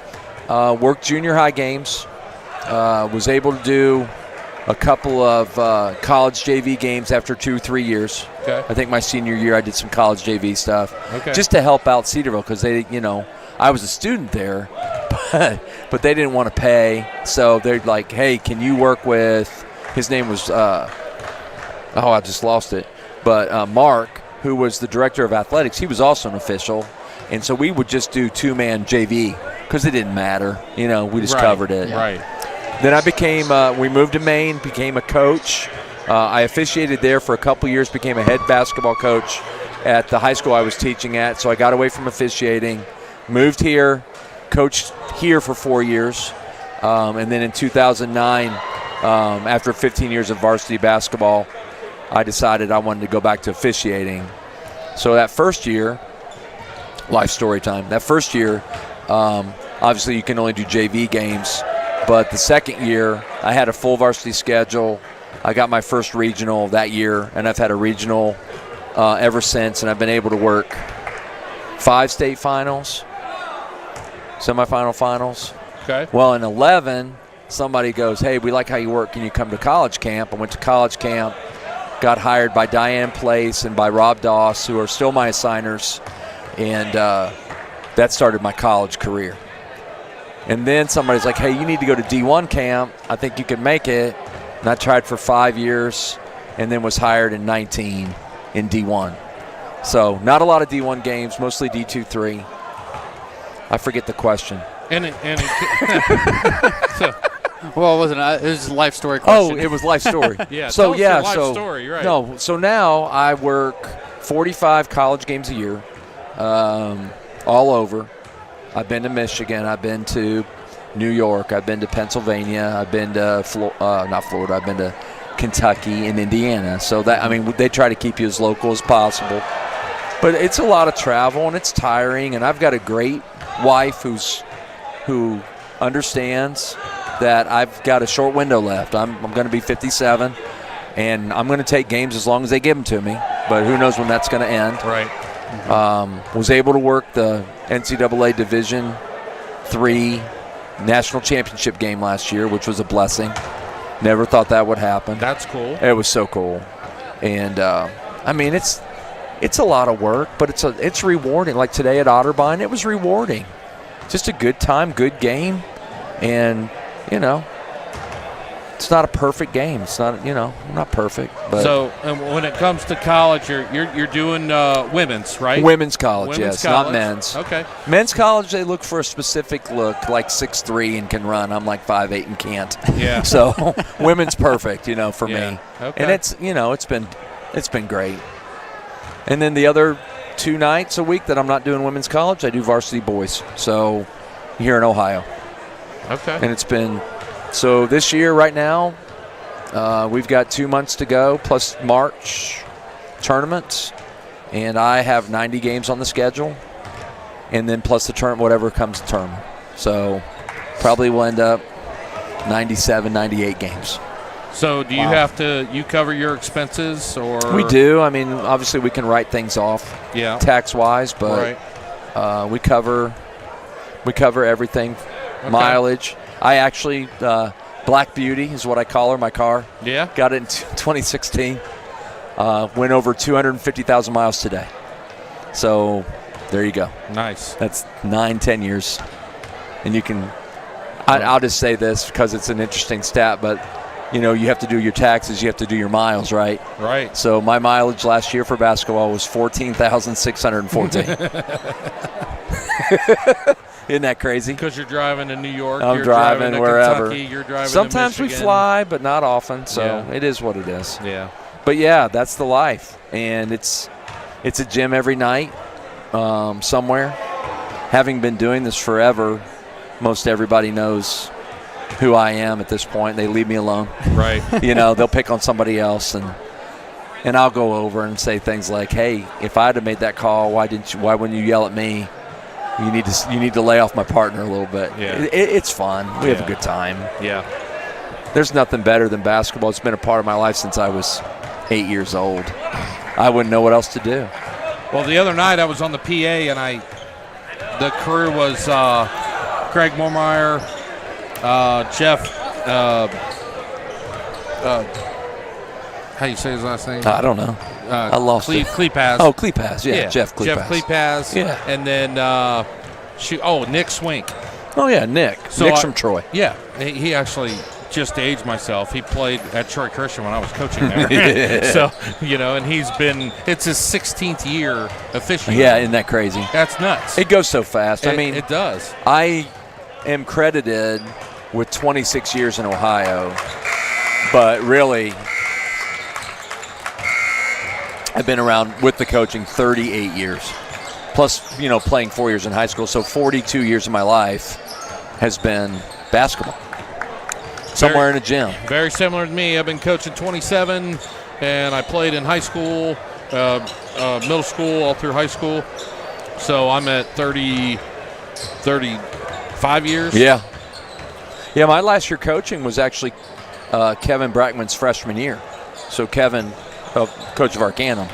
worked junior high games, was able to do a couple of college JV games after 2-3 years. Okay. I think my senior year I did some college JV stuff just to help out Cedarville because they, I was a student there, but they didn't want to pay. So they're like, hey, can you work with, his name was, I just lost it, but Mark, who was the director of athletics, he was also an official. And so we would just do 2-man JV because it didn't matter. We just covered it. Right. Then I became, we moved to Maine, became a coach. I officiated there for a couple years, became a head basketball coach at the high school I was teaching at. So I got away from officiating, moved here, coached here for 4 years. And then in 2009, after 15 years of varsity basketball, I decided I wanted to go back to officiating. So that first year, life story time, that first year, obviously you can only do JV games. But the second year, I had a full varsity schedule. I got my first regional that year, and I've had a regional ever since, and I've been able to work 5 state finals, semifinal finals. Okay. Well, in 11, somebody goes, hey, we like how you work. Can you come to college camp? I went to college camp, got hired by Diane Place and by Rob Doss, who are still my assigners, and that started my college career. And then somebody's like, hey, you need to go to D1 camp. I think you can make it. And I tried for 5 years and then was hired in 19 in D1. So not a lot of D1 games, mostly D2-3. I forget the question. Well, it wasn't. It was a life story question. Oh, it was life story. Yeah. So tell us your life story, right? No. So now I work 45 college games a year, all over. I've been to Michigan. I've been to New York. I've been to Pennsylvania. I've been to not Florida. I've been to Kentucky and Indiana. So that they try to keep you as local as possible. But it's a lot of travel and it's tiring. And I've got a great wife who understands that I've got a short window left. I'm going to be 57, and I'm going to take games as long as they give them to me. But who knows when that's going to end? Right. Was able to work the NCAA Division III National Championship game last year, which was a blessing. Never thought that would happen. That's cool. It was so cool. And, I mean, it's a lot of work, but it's rewarding. Like today at Otterbein, it was rewarding. Just a good time, good game. And, it's not a perfect game. It's not, not perfect. But So and when it comes to college, you're doing women's, right? Women's college, Women's yes, college. not men's. Okay. Men's college, they look for a specific look, like 6'3" and can run. I'm like 5'8" and can't. Yeah. So women's perfect, for Yeah. me. Okay. And it's been great. And then the other 2 nights a week that I'm not doing women's college, I do varsity boys. So here in Ohio. Okay. And it's been so this year right now, we've got 2 months to go plus March tournaments, and I have 90 games on the schedule, and then plus the tournament, whatever comes to tournament. So probably will end up 97, 98 games. So do you have to cover your expenses or? We do. I mean, obviously we can write things off tax-wise, but we cover everything, mileage. I actually, Black Beauty is what I call her, my car. Yeah. Got it in 2016. Went over 250,000 miles today. So there you go. Nice. That's 9-10 years. And you can, I'll just say this because it's an interesting stat, but you have to do your taxes, you have to do your miles, right? Right. So my mileage last year for basketball was 14,614. Isn't that crazy? Because you're driving to New York, I'm you're driving to wherever. Kentucky, you're driving Sometimes to we Michigan. fly, but not often. So Yeah. it is what it is. Yeah. But yeah, that's the life, and it's a gym every night somewhere. Having been doing this forever, most everybody knows who I am at this point. They leave me alone. Right. They'll pick on somebody else, and I'll go over and say things like, "Hey, if I'd have made that call, why wouldn't you yell at me? You need to lay off my partner a little bit." Yeah. It's fun. We have a good time. Yeah. There's nothing better than basketball. It's been a part of my life since I was 8 years old. I wouldn't know what else to do. Well, the other night I was on the PA, and the crew was Craig Mormeyer, Jeff. How do you say his last name? I don't know. I lost it. Klipaz. Oh, Klipaz. Yeah, Jeff Klipaz. Jeff Klipaz. Yeah. And then Nick Swink. Oh, yeah, Nick. So Nick's from Troy. Yeah. He actually, just to age myself, he played at Troy Christian when I was coaching there. So, and it's his 16th year officiating. Yeah, isn't that crazy? That's nuts. It goes so fast. It does. I am credited with 26 years in Ohio, but really, I've been around with the coaching 38 years, plus, playing 4 years in high school. So 42 years of my life has been basketball, somewhere in a gym. Very similar to me. I've been coaching 27, and I played in high school, middle school, all through high school. So I'm at 35 years. Yeah. Yeah, my last year coaching was actually Kevin Brackman's freshman year. So Kevin, coach of Arcnaum,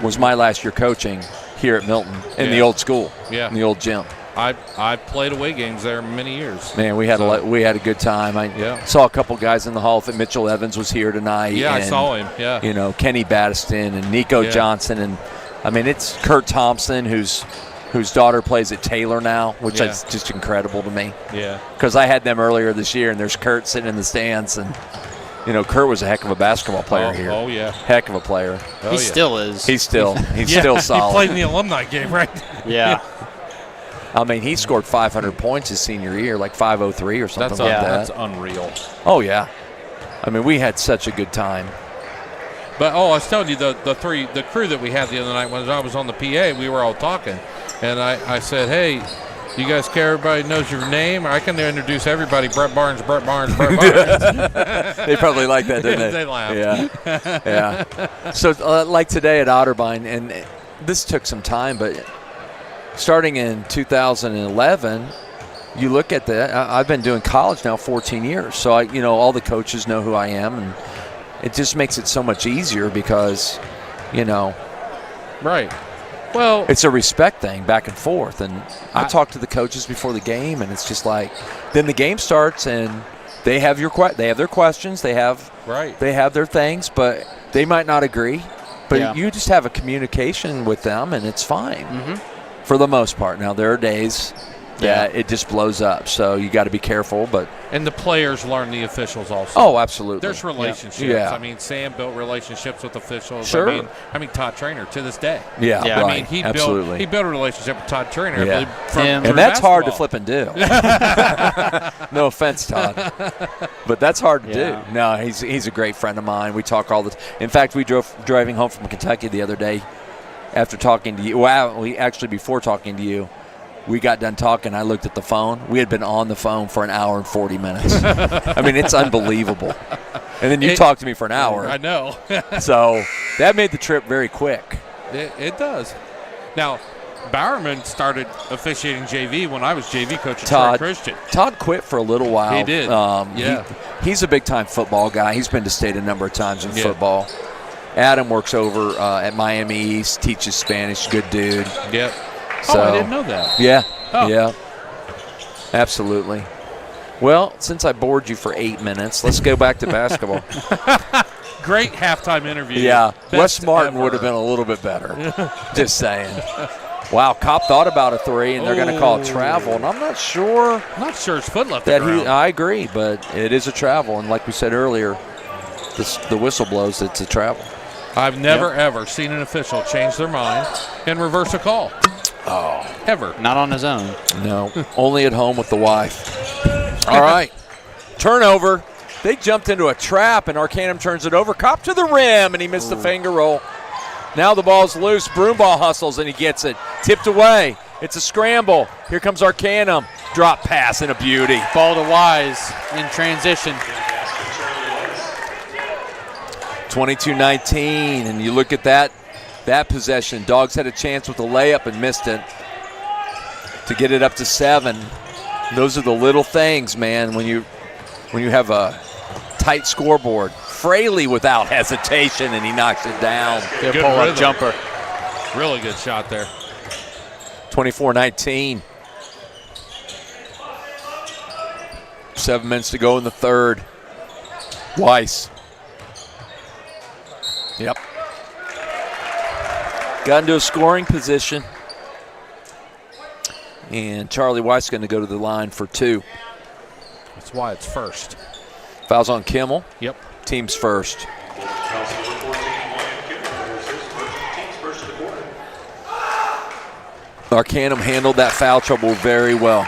was my last year coaching here at Milton in the old school, in the old gym. I played away games there many years. Man, we had a good time. I saw a couple guys in the Hall. Mitchell Evans was here tonight. Yeah, and, I saw him. Yeah, Kenny Battiston and Nico Johnson, and it's Kurt Thompson, whose daughter plays at Taylor now, which is just incredible to me. Yeah, because I had them earlier this year, and there's Kurt sitting in the stands, and Kurt was a heck of a basketball player here. Oh yeah, heck of a player. He still is. He's still solid. He played in the alumni game, right? Yeah. He scored 500 points his senior year, like 503 or something like that. That's unreal. Oh, yeah. We had such a good time. But, I was telling you, the crew that we had the other night when I was on the PA, we were all talking. And I said, hey, you guys care everybody knows your name? I can introduce everybody, Brett Barnes. They probably like that, didn't they? They laughed. Yeah. So, like today at Otterbein, and this took some time, but starting in 2011, you look at that. I've been doing college now 14 years, so all the coaches know who I am, and it just makes it so much easier because, Right. Well, it's a respect thing back and forth. And I talk to the coaches before the game, and it's just like, then the game starts, and they have their questions, they have their things, but they might not agree. But you just have a communication with them, and it's fine for the most part. Now there are days that it just blows up, so you got to be careful. And the players learn the officials also. Oh, absolutely. There's relationships. Yeah. I mean, Sam built relationships with officials. Sure. I mean, Todd Trainer to this day. Yeah, Yeah. right. I mean, he absolutely. built a relationship with Todd Trainer. Yeah. I believe, And And that's hard to basketball. flip and do. No offense, Todd, but that's hard to do. No, he's a great friend of mine. We talk all the time. In fact, we driving home from Kentucky the other day after talking to you. Well, before talking to you, we got done talking. I looked at the phone. We had been on the phone for an hour and 40 minutes. I mean, it's unbelievable. And then you talked to me for an hour. I know. So that made the trip very quick. It does. Now, Bowerman started officiating JV when I was JV coach at Todd Troy Christian. Todd quit for a little while. He did. He's a big-time football guy. He's been to state a number of times in football. Adam works over at Miami East, teaches Spanish, good dude. Yep. So, I didn't know that. Yeah, Oh. yeah, absolutely. Well, since I bored you for 8 minutes, let's go back to basketball. Great halftime interview. Yeah, Best Wes Martin ever. would have been a little bit better. Just saying. Wow, Copp thought about a three, and they're going to call it travel, and I'm not sure I'm not sure his foot left that the ground. I agree, but it is a travel, and like we said earlier, the whistle blows. It's a travel. I've never, ever seen an official change their mind and reverse a call. Oh, Ever. Not on his own. no, only at home with the wife. All right, turnover. They jumped into a trap, and Arcnaum turns it over. Copp to the rim, and he missed the finger roll. Now the ball's loose. Broomball hustles, and he gets it. Tipped away. It's a scramble. Here comes Arcnaum. Drop pass and a beauty. Ball to Wise in transition. 22-19, and you look at that possession. Dogs had a chance with a layup and missed it to get it up to 7. Those are the little things, man, when you have a tight scoreboard. Fraley without hesitation, and he knocks it down. Good Good pull-up rhythm. jumper. Really good shot there. 24-19. 7 minutes to go in the third. Weiss. Yep. Got into a scoring position. And Charlie Weiss is going to go to the line for 2. That's why it's first. Fouls on Kimmel. Yep. Team's first. Fouls number 14, William Kimmel. That was his first, team's first of the quarter. Arcnaum handled that foul trouble very well.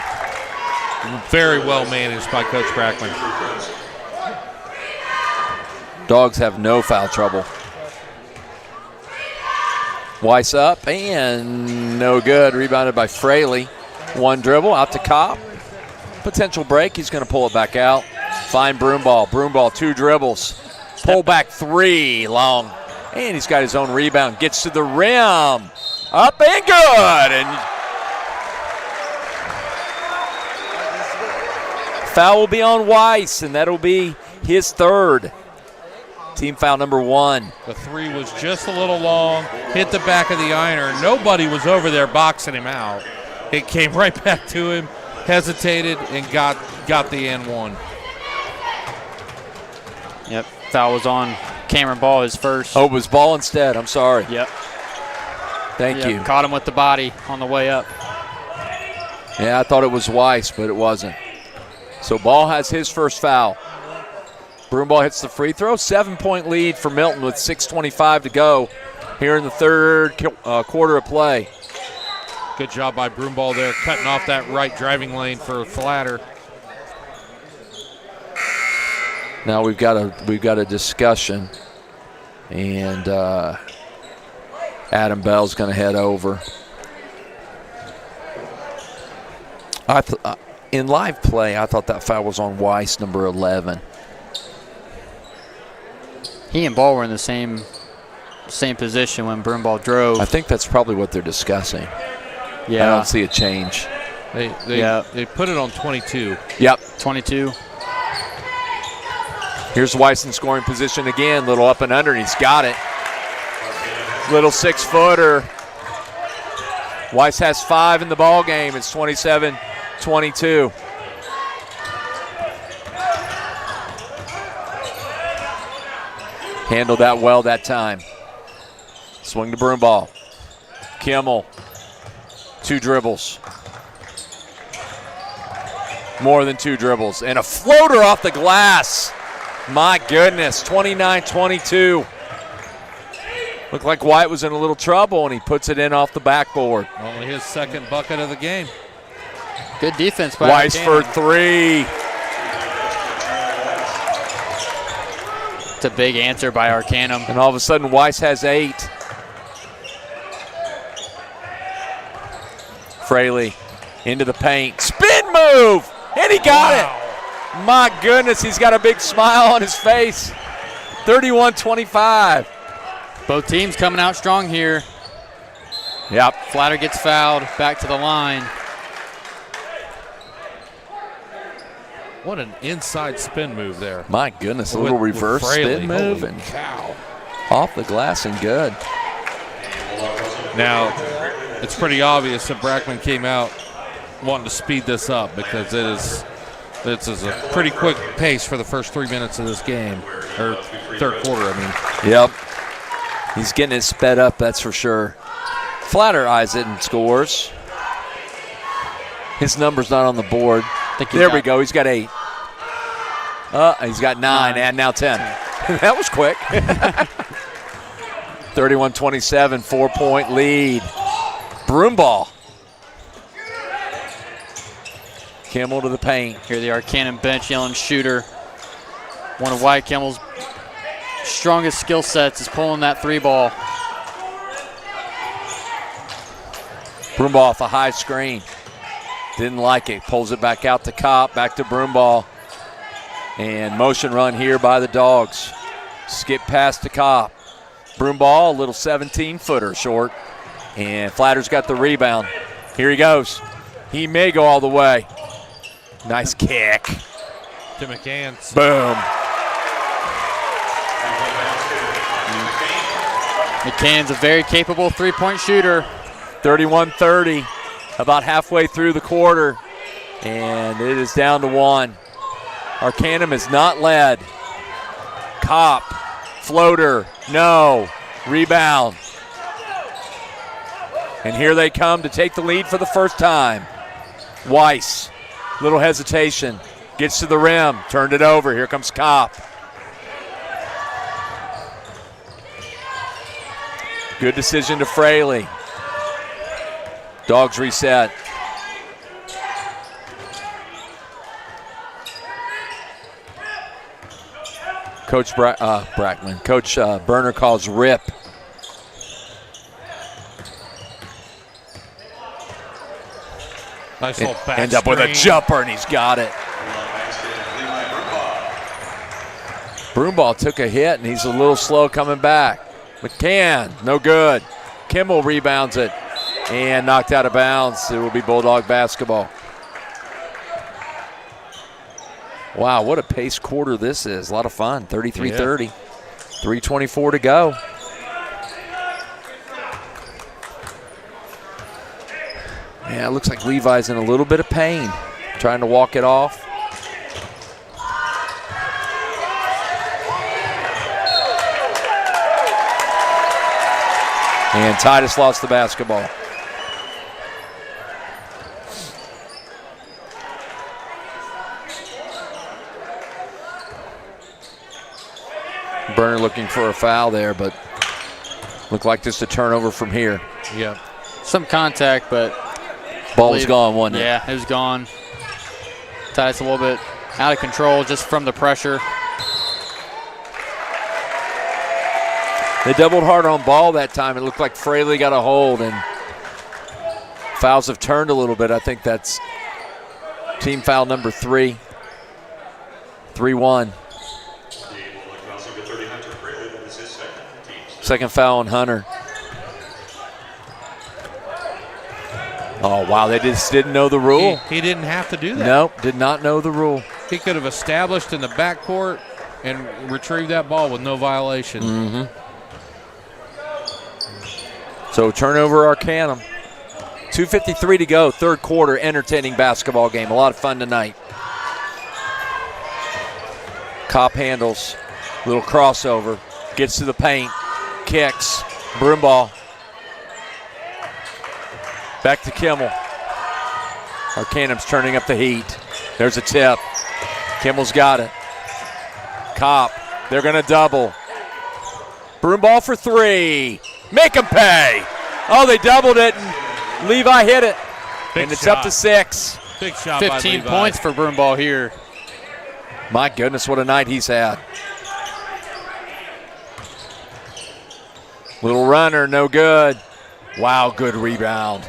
Very well managed by Coach Brackman. Dogs have no foul trouble. Weiss up and no good. Rebounded by Fraley. One dribble out to Copp. Potential break. He's going to pull it back out. Fine Broomball. Broomball 2 dribbles. Pull back 3 long. And he's got his own rebound. Gets to the rim. Up and good. And foul will be on Weiss, and that'll be his third. Team foul number 1. The 3 was just a little long, hit the back of the iron. Nobody was over there boxing him out. It came right back to him, hesitated, and got the N1. Yep. Foul was on Cameron Ball, his first. Oh, it was Ball instead. I'm sorry. Yep. Thank Yep. you. Caught him with the body on the way up. Yeah, I thought it was Weiss, but it wasn't. So Ball has his first foul. Broomball hits the free throw. 7-point lead for Milton with 6:25 to go here in the third quarter of play. Good job by Broomball there, cutting off that right driving lane for Flatter. Now we've got a discussion, and Adam Bell's going to head over. In live play, I thought that foul was on Weiss, number 11. He and Ball were in the same position when Broomball drove. I think that's probably what they're discussing. Yeah. I don't see a change. They put it on 22. Yep. 22. Here's Weiss in scoring position again. Little up and under, and he's got it. Little 6-footer. Weiss has 5 in the ball game. It's 27-22. Handled that well that time. Swing the broom ball. Kimmel. 2 dribbles. More than 2 dribbles. And a floater off the glass. My goodness, 29-22. Looked like White was in a little trouble, and he puts it in off the backboard. Only his second bucket of the game. Good defense by Weiss for Arcnaum. 3. It's a big answer by Arcnaum. And all of a sudden, Weiss has 8. Fraley into the paint. Spin move! And he got it! My goodness, he's got a big smile on his face. 31-25. Both teams coming out strong here. Yep. Flatter gets fouled, back to the line. What an inside spin move there. My goodness, a little reverse spin move and cow. off the glass and good. Now, it's pretty obvious that Brackman came out wanting to speed this up because this is a pretty quick pace for the first 3 minutes of this game, or third quarter, I mean. Yep. He's getting it sped up, that's for sure. Flatter eyes it and scores. His number's not on the board. There we go. He's got 8. He's got 9 and now 10. That was quick. 31-27, 4-point lead. Broom ball. Kimmel to the paint. Here the Arcnaum bench yelling shooter. One of White Kimmel's strongest skill sets is pulling that 3 ball. Broom ball off a high screen. Didn't like it. Pulls it back out to Kopp. Back to broom ball. And motion run here by the Dogs. Skip pass to Kopp. Broom ball, a little 17-footer short. And Flatter's got the rebound. Here he goes. He may go all the way. Nice kick. To McCann's. Boom. McCann's a very capable 3-point shooter. 31-30, about halfway through the quarter. And it is down to 1. Arcnaum is not led. Kopp, floater, no. Rebound. And here they come to take the lead for the first time. Weiss, little hesitation, gets to the rim, turned it over. Here comes Kopp. Good decision to Fraley. Dogs reset. Coach Brackman. Coach Berner calls rip. Nice little back End up with a jumper, and he's got it. Broomball took a hit, and he's a little slow coming back. McCann, no good. Kimmel rebounds it and knocked out of bounds. It will be Bulldog basketball. Wow, what a pace quarter this is. A lot of fun. 33-30. 3:24 to go. Yeah, it looks like Levi's in a little bit of pain, trying to walk it off. And Titus lost the basketball. Berner looking for a foul there, but looked like just a turnover from here. Yeah. Some contact, but ball was gone, wasn't it? Yeah, it was gone. Titus a little bit out of control just from the pressure. They doubled hard on ball that time. It looked like Fraley got a hold, and fouls have turned a little bit. I think that's team foul number 3. 3-1. Second foul on Hunter. Oh, wow, they just didn't know the rule. He didn't have to do that. Nope, did not know the rule. He could have established in the backcourt and retrieved that ball with no violation. Mm-hmm. So turnover Arcnaum. 2:53 to go, third quarter, entertaining basketball game. A lot of fun tonight. Kopp handles, little crossover, gets to the paint, kicks, broom ball. Back to Kimmel. Arcnaum's turning up the heat. There's a tip. Kimmel's got it. Kopp, they're going to double. Broom ball for three. Make them pay. Oh, they doubled it, and Levi hit it. And it's up to 6. Big shot by 15 Levi. points for Broomball here. My goodness, what a night he's had. Little runner, no good. Wow, good rebound.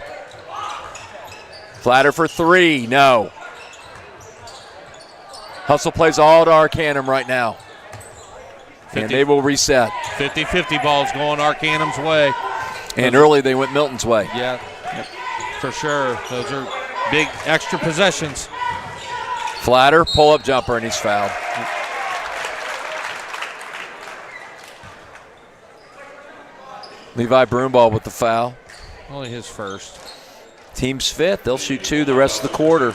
Flatter for 3, no. Hustle plays all to Arcnaum right now. And they will reset. 50-50 balls going Arcnaum's way. And early they went Milton's way. Yeah, for sure. Those are big extra possessions. Flatter, pull-up jumper, and he's fouled. Levi Broomball with the foul. Only his first. Team's 5th. They'll shoot 2 the rest of the quarter.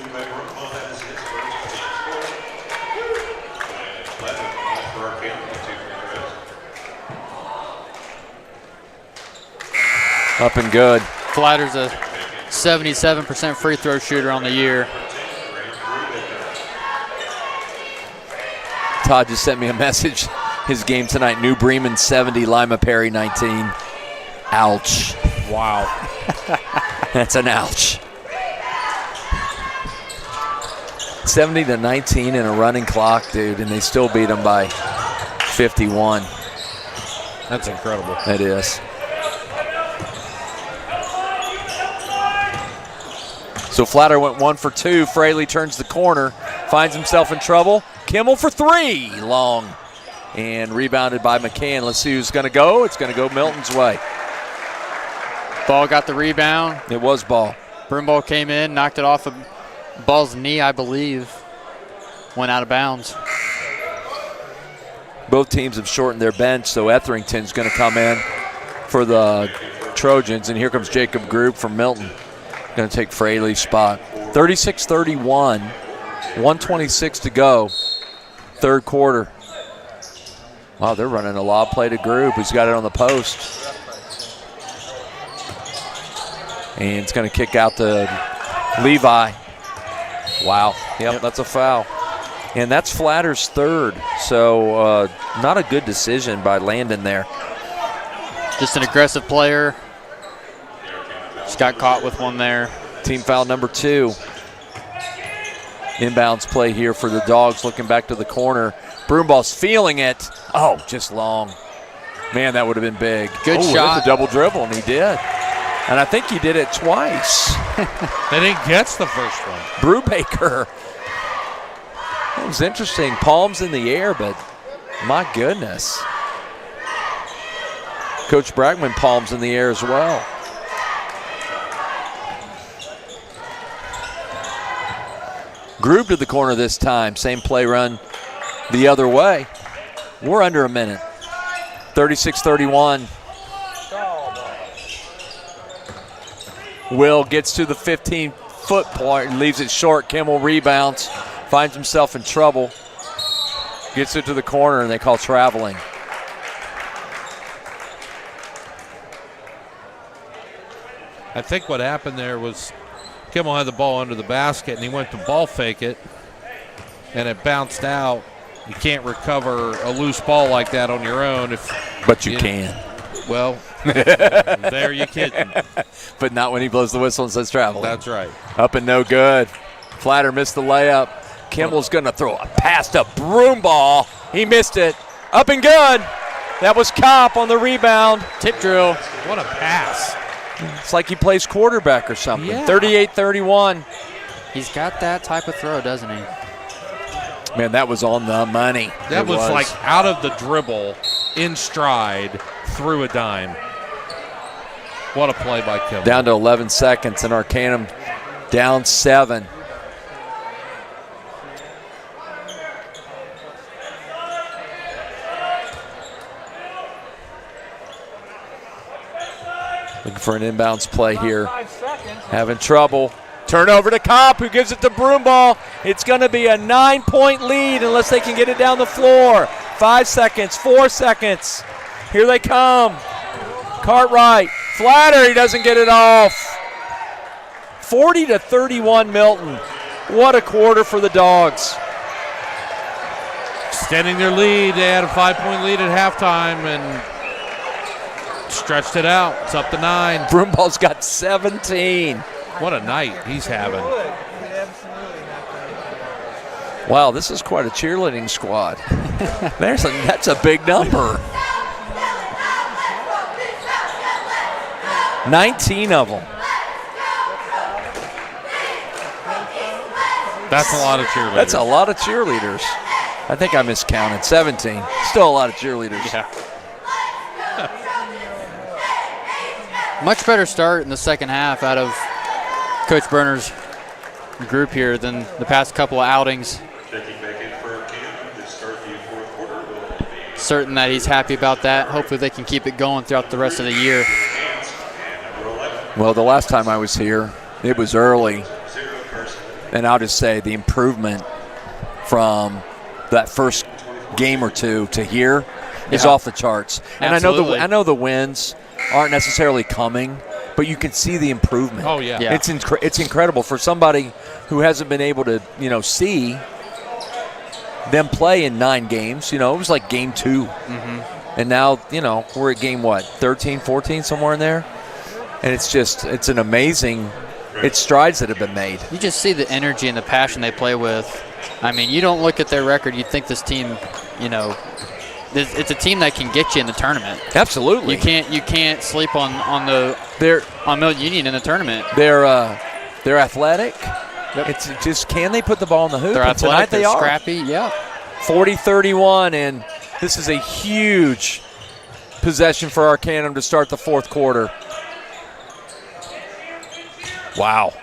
Up and good. Flatter's a 77% free throw shooter on the year. Todd just sent me a message. His game tonight, New Bremen 70, Lima Perry 19. Ouch. Wow. That's an ouch. 70-19 in a running clock, dude, and they still beat them by 51. That's incredible. It is. So Flatter went 1 for 2. Fraley turns the corner, finds himself in trouble. Kimmel for 3, long, and rebounded by McCann. Let's see who's going to go. It's going to go Milton's way. Ball got the rebound. It was Ball. Broomball came in, knocked it off of Ball's knee, I believe. Went out of bounds. Both teams have shortened their bench, so Etherington's going to come in for the Trojans, and here comes Jacob Group from Milton. Going to take Fraley's spot. 36-31, 1:26 to go, third quarter. Wow, they're running a lob play to Group, who's got it on the post. And it's going to kick out to Levi. Wow, yep, that's a foul. And that's Flatter's third, so not a good decision by Landon there. Just an aggressive player. Just got caught with one there. Team foul number 2. Inbounds play here for the Dogs, looking back to the corner. Broomball's feeling it. Oh, just long. Man, that would have been big. Good shot. That's a double dribble, and he did. And I think he did it twice. They didn't catch the first one. Brubaker. It was interesting. Palms in the air, but my goodness. Coach Bragman palms in the air as well. Group to the corner this time. Same play run the other way. We're under a minute. 36-31. Will gets to the 15-foot point and leaves it short. Kimmel rebounds, finds himself in trouble. Gets it to the corner, and they call traveling. I think what happened there was Kimmel had the ball under the basket, and he went to ball fake it, and it bounced out. You can't recover a loose ball like that on your own. But you can. Well, there you can. But not when he blows the whistle and says traveling. That's right. Up and no good. Flatter missed the layup. Kimmel's going to throw a pass to Broomball. He missed it. Up and good. That was Kopp on the rebound. Tip drill. What a pass. It's like he plays quarterback or something. Yeah. 38-31. He's got that type of throw, doesn't he? Man, that was on the money. That was like out of the dribble, in stride, through a dime. What a play by Kimmel. Down to 11 seconds, and Arcnaum down 7. Looking for an inbounds play here. Having trouble. Turnover to Kopp, who gives it to Broomball. It's going to be a 9-point lead unless they can get it down the floor. 5 seconds, 4 seconds. Here they come. Cartwright, Flatter, he doesn't get it off. 40-31 Milton. What a quarter for the Dogs. Extending their lead. They had a 5-point lead at halftime and stretched it out. It's up to 9. Broomball's got 17. What a night he's having. Wow, this is quite a cheerleading squad. That's a big number. 19 of them. That's a lot of cheerleaders. That's a lot of cheerleaders. I think I miscounted. 17. Still a lot of cheerleaders. Yeah. Much better start in the second half out of Coach Berner's group here than the past couple of outings. Checking back in for Arcnaum to start the fourth quarter will be Certain that he's happy about that. Hopefully they can keep it going throughout the rest of the year. number 11. Well, the last time I was here, it was early. And I'll just say the improvement from that first game or two to here is off the charts. And Absolutely. I know the wins aren't necessarily coming, but you can see the improvement. Oh, yeah. Yeah. It's incredible for somebody who hasn't been able to, see them play in 9 games. It was like game 2. Mm-hmm. And now, we're at game, 13, 14, somewhere in there? And it's an amazing strides that have been made. You just see the energy and the passion they play with. I mean, you don't look at their record, you'd think this team, it's a team that can get you in the tournament. Absolutely. You can't sleep on Milton-Union in the tournament. They're athletic. Yep. It's just, can they put the ball in the hoop? They're And athletic, tonight they're they are. scrappy, yeah. 40-31, and this is a huge possession for Arcnaum to start the fourth quarter. Wow.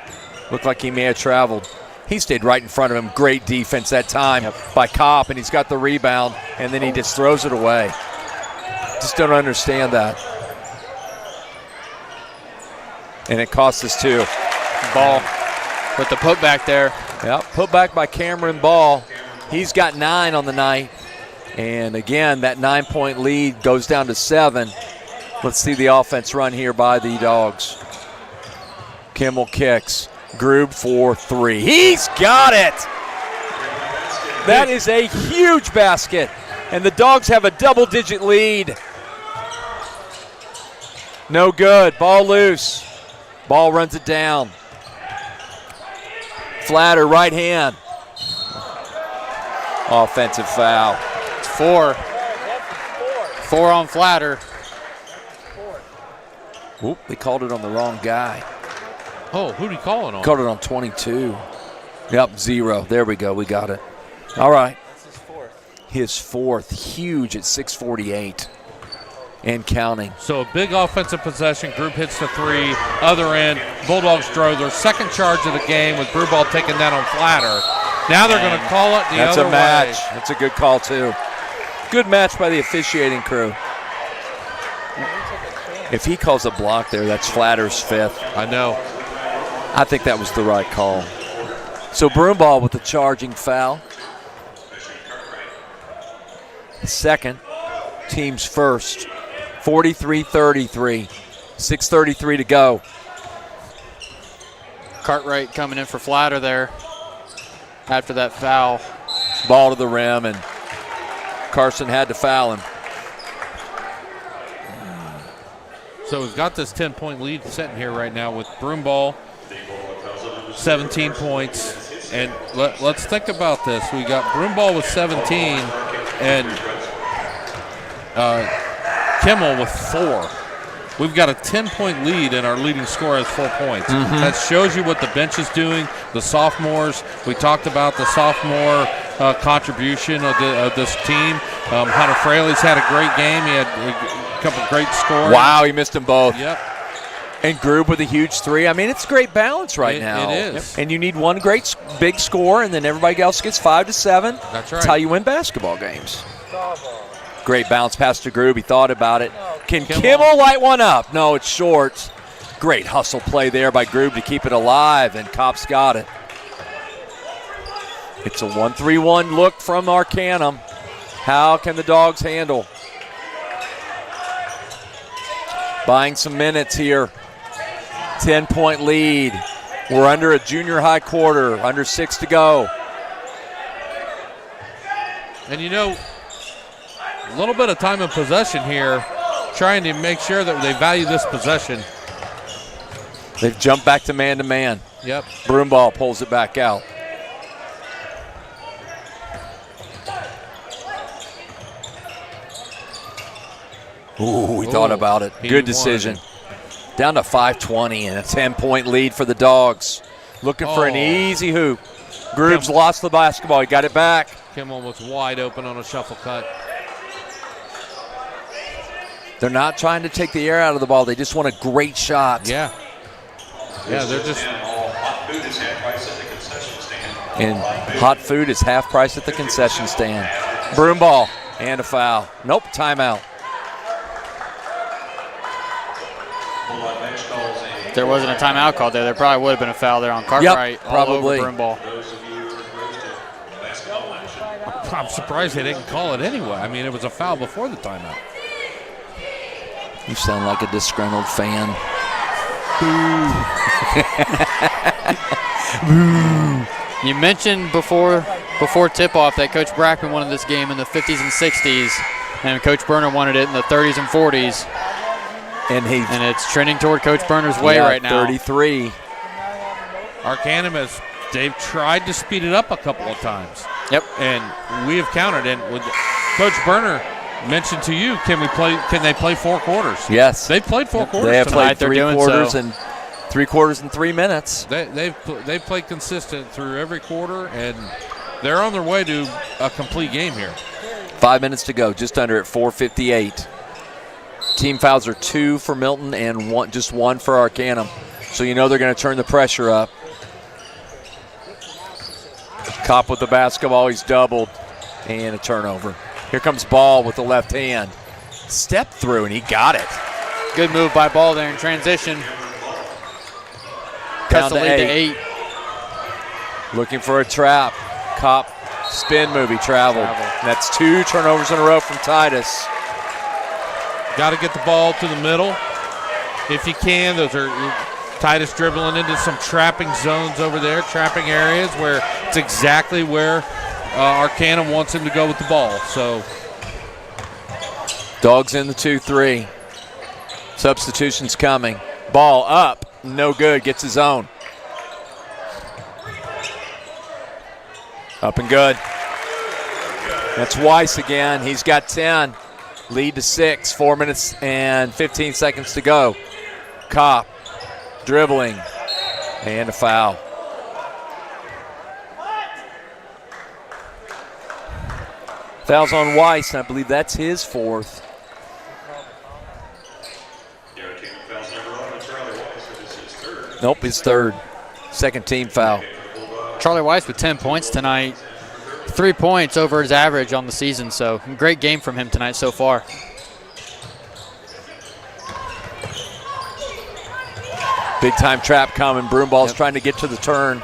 Looked like he may have traveled. He stayed right in front of him. Great defense that time by Kopp, and he's got the rebound, and then he just throws it away. Just don't understand that. And it cost us 2. Ball with the putback there. Yep, put back by Cameron Ball. He's got 9 on the night. And again, that 9-point lead goes down to 7. Let's see the offense run here by the Dogs. Kimmel kicks. Grube for 3. He's got it! That is a huge basket. And the Dogs have a double-digit lead. No good. Ball loose. Ball runs it down. Flatter, right hand. Offensive foul. It's 4. 4 on Flatter. Oop, they called it on the wrong guy. Oh, who'd he call it on? Called it on 22. Yep, 0. There we go. We got it. All right. His fourth. Huge at 6:48 and counting. So a big offensive possession. Group hits the 3. Other end, Bulldogs drove their second charge of the game with Brewball taking that on Flatter. Now they're going to call it the other way. That's a match. That's a good call, too. Good match by the officiating crew. If he calls a block there, that's Flatter's 5th. I know. I think that was the right call. So Broomball with the charging foul. Second, team's first. 43-33. 6:33 to go. Cartwright coming in for Flatter there after that foul. Ball to the rim, and Carson had to foul him. So we've got this 10-point lead sitting here right now with Broomball, 17 points. And let's think about this. We got Broomball with 17 and Kimmel with 4. We've got a 10-point lead, and our leading scorer has 4 points. Mm-hmm. That shows you what the bench is doing. The sophomores, we talked about the sophomore contribution of this team. Hunter Fraley's had a great game. He had a couple great scores. Wow, he missed them both. Yep. And Grube with a huge three. I mean, it's great balance right now. It is. And you need one great big score, and then everybody else gets 5 to 7. That's right. That's how you win basketball games. Great bounce pass to Grube. He thought about it. Can Kimmel light one up? No, it's short. Great hustle play there by Grube to keep it alive, and Kopp's got it. It's a 1-3-1 look from Arcnaum. How can the Dogs handle? Buying some minutes here. 10-point lead. We're under a junior high quarter, under 6 to go. And you know, a little bit of time of possession here, trying to make sure that they value this possession. They've jumped back to man. Yep. Broomball pulls it back out. Ooh, he thought about it. Good decision. Down to 5:20 and a 10-point lead for the Dogs. Looking for an easy hoop. Grube's lost the basketball. He got it back. Kimmel was wide open on a shuffle cut. They're not trying to take the air out of the ball. They just want a great shot. Yeah. Yeah, they're just. And hot food is half price at the concession stand. Broomball and a foul. Nope, timeout. If there wasn't a timeout called there probably would have been a foul there on Cartwright. Yep, probably. All over Broomball. I'm surprised they didn't call it anyway. I mean, it was a foul before the timeout. You sound like a disgruntled fan. You mentioned before tip-off that Coach Brackman wanted this game in the 50s and 60s, and Coach Berner wanted it in the 30s and 40s. And it's trending toward Coach Berner's way right now. 33. Arcnaum they've tried to speed it up a couple of times. Yep. And we have countered. And with Coach Berner mentioned to you, can they play 4 quarters? Yes. They've played 4 quarters They have tonight. played 3 quarters and 3 quarters in 3 minutes. They've played consistent through every quarter, and they're on their way to a complete game here. 5 minutes to go, just under at 4:58. Team fouls are 2 for Milton and just 1 for Arcnaum. So you know they're going to turn the pressure up. Kopp with the basketball, he's doubled, and a turnover. Here comes Ball with the left hand. Step through, and he got it. Good move by Ball there in transition. Down Cuts the lead to 8. Looking for a trap. Kopp spin move, he traveled. And that's 2 turnovers in a row from Titus. Got to get the ball to the middle if you can. Those are Titus dribbling into some trapping zones over there, trapping areas where it's exactly where Arcnaum wants him to go with the ball. So Dogs in the 2-3. Substitutions coming. Ball up, no good, gets his own. Up and good. That's Weiss again, he's got 10. Lead to 6, 4 minutes and 15 seconds to go. Kopp dribbling and a foul. Foul's on Weiss, and I believe that's his 4th. Nope, his 3rd. Second team foul. Charlie Weiss with 10 points tonight. 3 points over his average on the season, so great game from him tonight so far. Big time trap coming. Broomball's trying to get to the turn,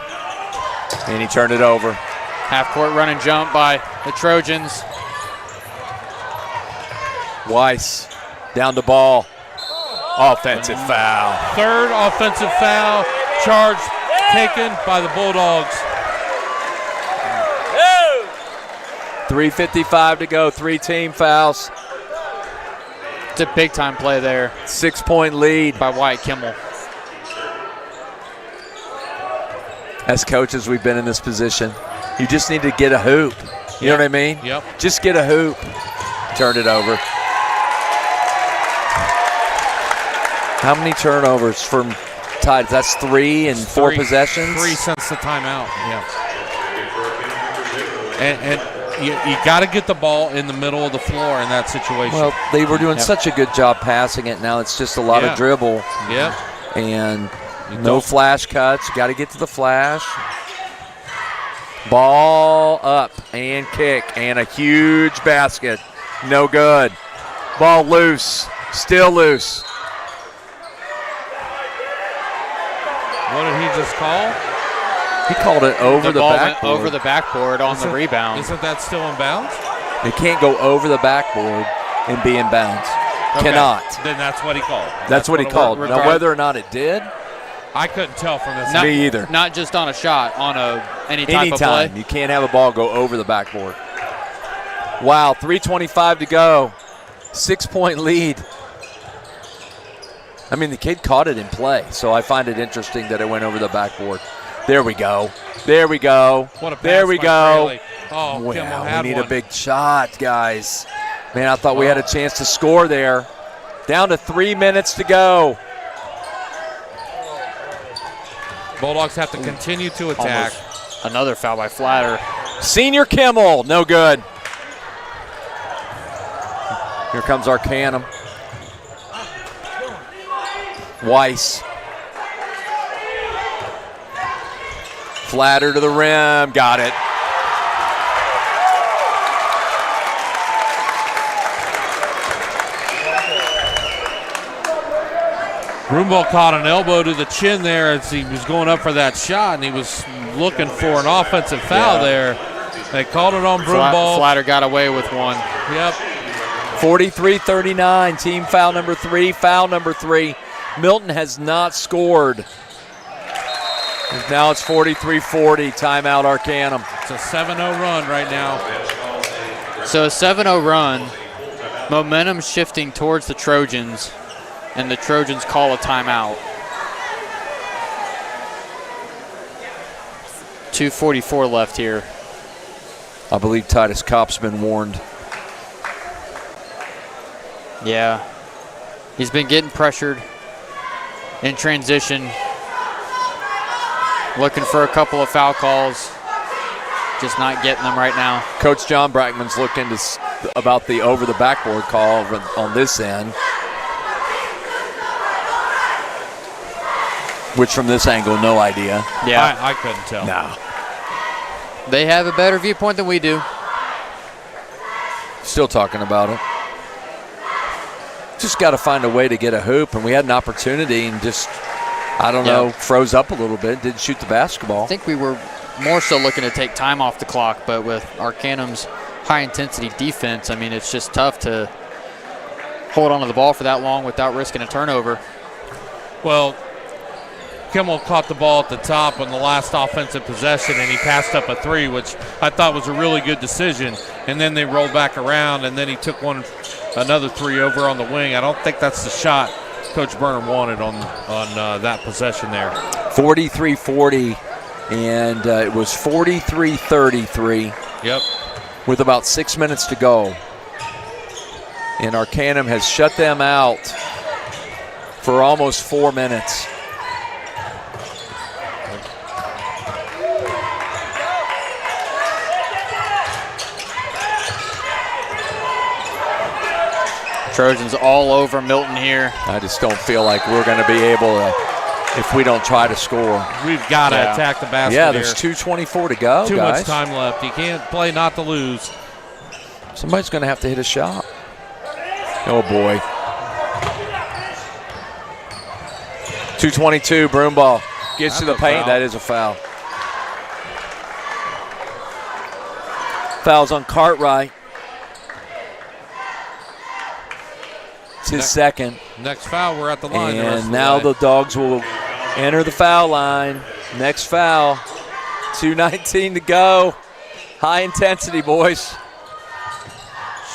and he turned it over. Half-court run and jump by the Trojans. Weiss down the ball. Offensive foul. 3rd offensive foul charge taken by the Bulldogs. 3:55 to go, 3 team fouls. It's a big-time play there. 6-point lead by Wyatt Kimmel. As coaches, we've been in this position. You just need to get a hoop. You know what I mean? Yep. Just get a hoop. Turn it over. How many turnovers from Tides? That's 3 in 4 possessions? 3 since the timeout, yeah. And you got to get the ball in the middle of the floor in that situation. Well, they were doing such a good job passing it. Now it's just a lot of dribble. Yeah. And no flash cuts. Got to get to the flash. Ball up and kick. And a huge basket. No good. Ball loose. Still loose. What did he just call? He called it over the ball backboard. went over the backboard on the rebound. Isn't that still in bounds? It can't go over the backboard and be in bounds. Okay. Cannot. Then that's what he called. That's what he it called. was. Now, whether or not it did, I couldn't tell from this. Me either. Not just on a shot, on any type of anytime play. you can't have a ball go over the backboard. Wow, 3:25 to go. 6-point lead. I mean, the kid caught it in play, so I find it interesting that it went over the backboard. There we go. There we go. What a pass there we by go. Fraley. Oh, Wow, Kimmel had we need one. a big shot, guys. Man, I thought we had a chance to score there. Down to 3 minutes to go. Bulldogs have to continue to attack. Almost another foul by Flatter. Senior Kimmel, no good. Here comes Arcnaum. Weiss. Flatter to the rim, got it. Broomball caught an elbow to the chin there as he was going up for that shot, and he was looking for an offensive foul there. They called it on Broomball. Flatter got away with one. Yep. 43-39, team foul number 3, foul number 3. Milton has not scored. Now it's 43-40, timeout Arcnaum. It's a 7-0 run right now. So a 7-0 run, momentum shifting towards the Trojans, and the Trojans call a timeout. 2:44 left here. I believe Titus Kopp's been warned. Yeah. He's been getting pressured in transition. Looking for a couple of foul calls. Just not getting them right now. Coach John Brackman's looking about the over the backboard call on this end. Which from this angle, no idea. Yeah. I couldn't tell. No. They have a better viewpoint than we do. Still talking about it. Just got to find a way to get a hoop, and we had an opportunity and just, I don't know, froze up a little bit, didn't shoot the basketball. I think we were more so looking to take time off the clock, but with Arcnaum's high-intensity defense, I mean, it's just tough to hold onto the ball for that long without risking a turnover. Well, Kimmel caught the ball at the top on the last offensive possession, and he passed up a three, which I thought was a really good decision. And then they rolled back around, and then he took another three over on the wing. I don't think that's the shot Coach Burnham wanted on that possession there. 43-40, and it was 43-33. Yep. With about 6 minutes to go. And Arcnaum has shut them out for almost 4 minutes. Trojans all over Milton here. I just don't feel like we're going to be able to, if we don't try to score. We've got to attack the basket. Yeah, there's 2:24 to go, Too guys. much time left. You can't play not to lose. Somebody's going to have to hit a shot. Oh, boy. 2:22, Broomball. Gets to the paint. That is a foul. Foul's on Cartwright. It's his second. Next foul, we're at the line. And now the Dogs will enter the foul line. Next foul. 2:19 to go. High intensity, boys.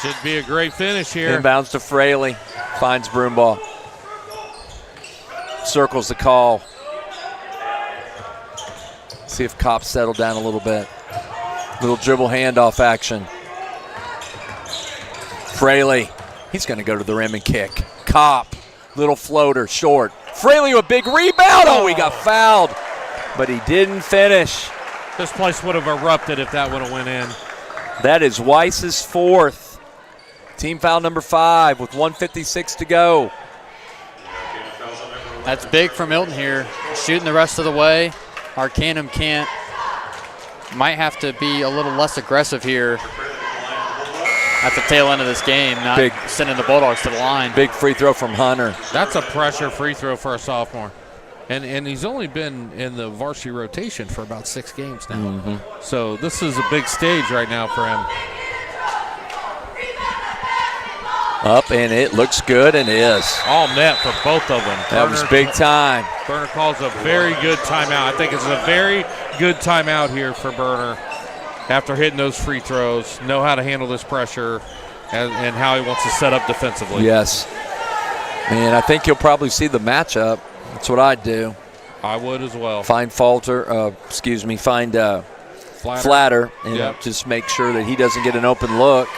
Should be a great finish here. Inbounds to Fraley. Finds Broomball. Circles the call. See if Kopp settled down a little bit. Little dribble handoff action. Fraley. He's going to go to the rim and kick. Kopp. Little floater. Short. Fraley with a big rebound. Oh, he got fouled. But he didn't finish. This place would have erupted if that would have went in. That is Weiss's fourth. Team foul number 5 with 1:56 to go. That's big for Milton here. Shooting the rest of the way. Arcnaum can't. Might have to be a little less aggressive here at the tail end of this game, not sending the Bulldogs to the line. Big free throw from Hunter. That's a pressure free throw for a sophomore. And he's only been in the varsity rotation for about 6 games now. So this is a big stage right now for him. Up, and it looks good, and is. All net for both of them. That was big time. Burner calls a very good timeout. I think it's a very good timeout here for Burner after hitting those free throws. Know how to handle this pressure and how he wants to set up defensively. Yes. And I think you'll probably see the matchup. That's what I'd do. I would as well. Find Flatter, and just make sure that he doesn't get an open look.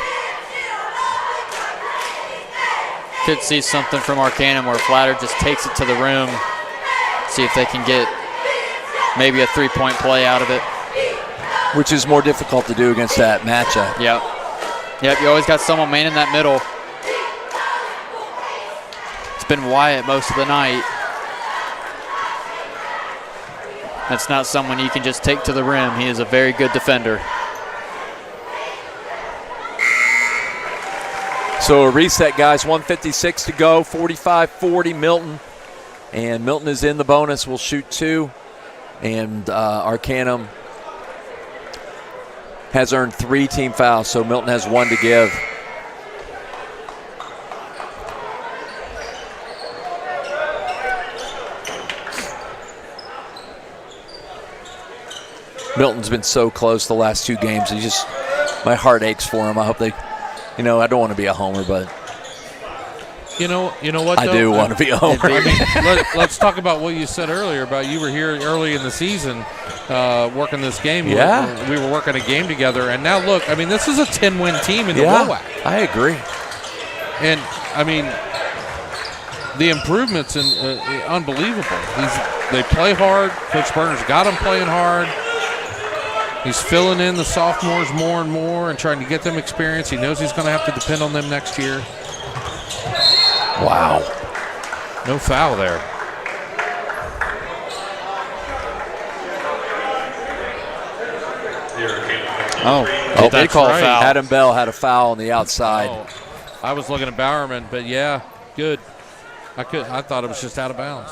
Could see something from Arcnaum where Flatter just takes it to the rim. See if they can get maybe a 3-point play out of it. Which is more difficult to do against that matchup. Yep, you always got someone man in that middle. It's been Wyatt most of the night. That's not someone you can just take to the rim. He is a very good defender. So a reset, guys. 1:56 to go. 45-40 Milton. And Milton is in the bonus. Will shoot 2. And Arcnaum has earned 3 team fouls. So Milton has 1 to give. Milton's been so close the last 2 games. My heart aches for him. I hope they, I don't want to be a homer, but you know what? I do want to be a homer. Let's talk about what you said earlier about you were here early in the season working this game. Yeah. We were working a game together, and now look, this is a 10-win team in the WOAC. I agree. And, the improvements unbelievable. They play hard. Coach Burner's got them playing hard. He's filling in the sophomores more and more and trying to get them experience. He knows he's going to have to depend on them next year. Wow. No foul there. They call a foul. Adam Bell had a foul on the outside. I was looking at Bowerman, but yeah, good. I thought it was just out of bounds.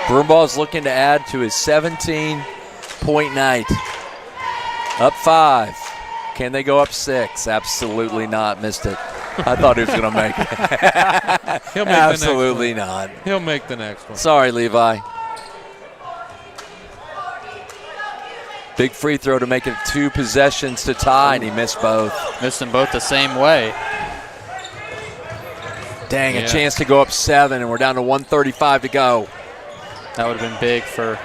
Broomball's looking to add to his 17-point night. Up 5. Can they go up 6? Absolutely not. Missed it. I thought he was going to make it. He'll make Absolutely not. He'll make the next one. Sorry, Levi. Big free throw to make it 2 possessions to tie, and he missed both. Missed them both the same way. Dang, a chance to go up 7, and we're down to 1:35 to go. That would have been big for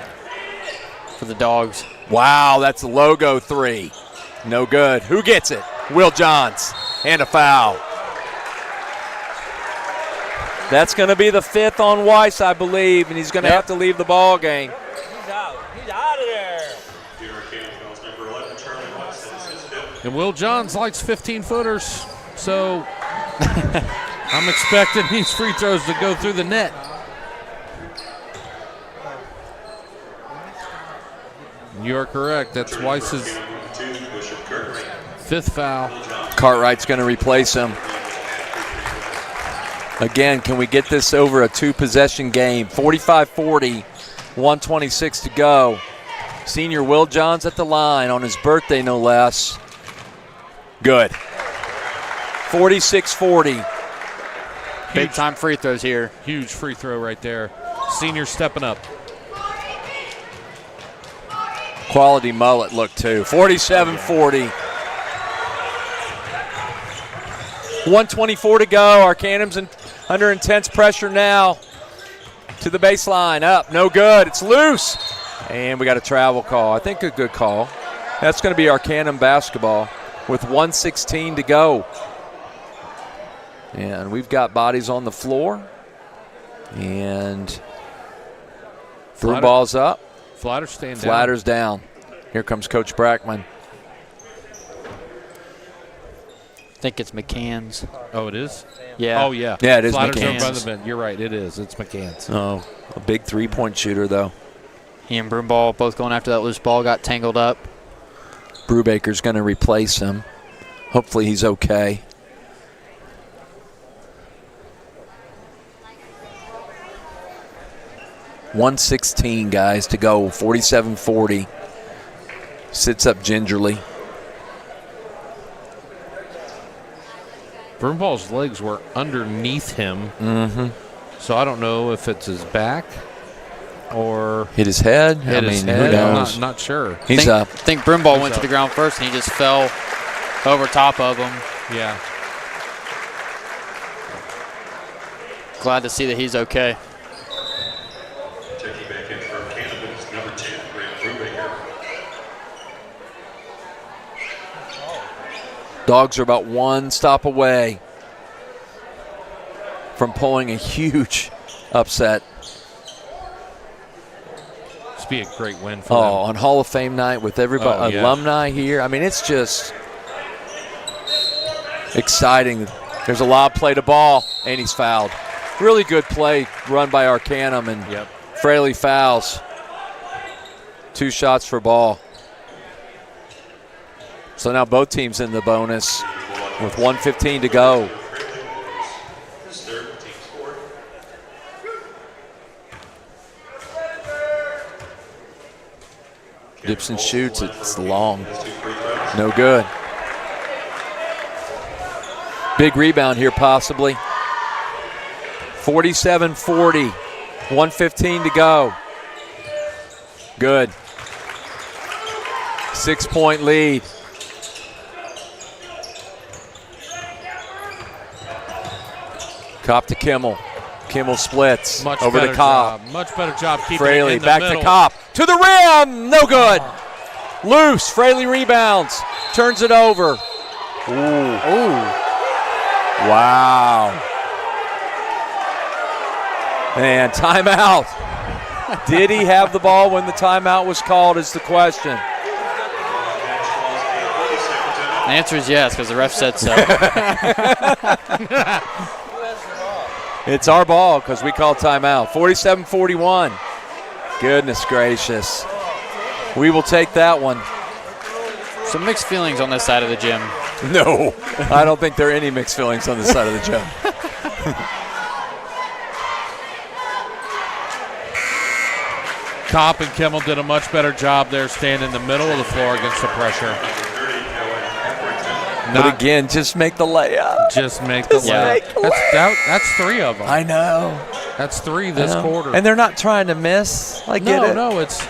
the Dogs. Wow, that's a logo 3. No good. Who gets it? Will Johns. And a foul. That's going to be the 5th on Weiss, I believe, and he's going to have to leave the ball game. He's out. He's out of there. And Will Johns likes 15-footers, so I'm expecting these free throws to go through the net. You're correct. That's Weiss's 5th foul. Cartwright's going to replace him. Again, can we get this over a 2-possession game? 45-40, 1:26 to go. Senior Will Johns at the line on his birthday, no less. Good. 46-40. Big-time free throws here. Huge free throw right there. Senior stepping up. Quality mullet look, too. 47-40. 1:24 to go. Arcnaum's under intense pressure now. To the baseline. Up. No good. It's loose. And we got a travel call. I think a good call. That's going to be Arcnaum basketball with 1:16 to go. And we've got bodies on the floor. And through ball's up. Flatter's staying down. Flatter's down. Here comes Coach Brackman. think it's McCann's. Oh, it is? Yeah. Oh, yeah. Yeah, it is Sliders McCann's. over by the bin. You're right. It is. It's McCann's. Oh, a big three-point shooter, though. He and Broomball both going after that loose ball, got tangled up. Brubaker's going to replace him. Hopefully he's okay. .116, guys, to go. 47-40. Sits up gingerly. Broomball's legs were underneath him. Mm-hmm. So I don't know if it's his back or Hit his head. hit his who head. I'm knows? not sure. He's up. I think Broomball went up. to the ground first, and he just fell over top of him. Yeah. Glad to see that he's okay. Checking back in for Arcnaum is number 10, Grant Brubaker. Dogs are about one stop away from pulling a huge upset. This be a great win for Oh, them. on Hall of Fame night with everybody, Oh, yeah. alumni here. I mean, it's just exciting. There's a lob play to ball, and he's fouled. Really good play run by Arcnaum, and Yep. Fraley fouls. 2 shots for ball. So now both teams in the bonus with 1:15 to go. His third team score. Dips and shoots. It's long. His 2 free throws. No good. Big rebound here, possibly. 47-40. 1:15 to go. Good. 6-point lead. Kopp to Kimmel. Kimmel splits. Much over better to Kopp. job. Much better job keeping Fraley it in the back middle. to Kopp. To the rim. No good. Loose. Fraley rebounds. Turns it over. Ooh. Wow. And timeout. Did he have the ball when the timeout was called is the question. The answer is yes, because the ref said so. It's our ball because we called timeout. 47-41. Goodness gracious. We will take that one. Some mixed feelings on this side of the gym. No, I don't think there are any mixed feelings on this side of the gym. Kopp and Kimmel did a much better job there, staying in the middle of the floor against the pressure. But again, just make the layup. Just make the Just layup. make the That's 3 of them. I know. That's 3 this I know. quarter. And they're not trying to miss. I get it. No, it's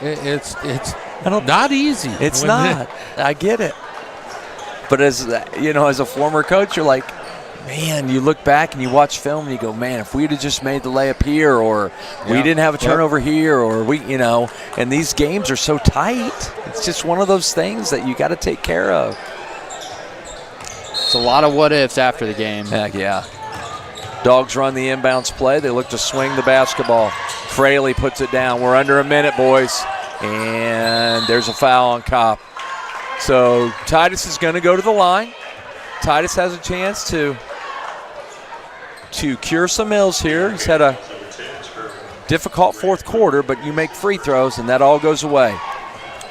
I don't, not easy. it's when not. I get it. But as a former coach, you're like, man, you look back and you watch film and you go, man, if we'd have just made the layup here, or we Yep. didn't have a Yep. turnover here, or and these games are so tight. It's just one of those things that you got to take care of. It's a lot of what ifs after the game. Heck yeah. Dogs run the inbounds play. They look to swing the basketball. Fraley puts it down. We're under a minute, boys. And there's a foul on Kopp. So Titus is going to go to the line. Titus has a chance to cure some ills here. He's had a difficult fourth quarter, but you make free throws, and that all goes away.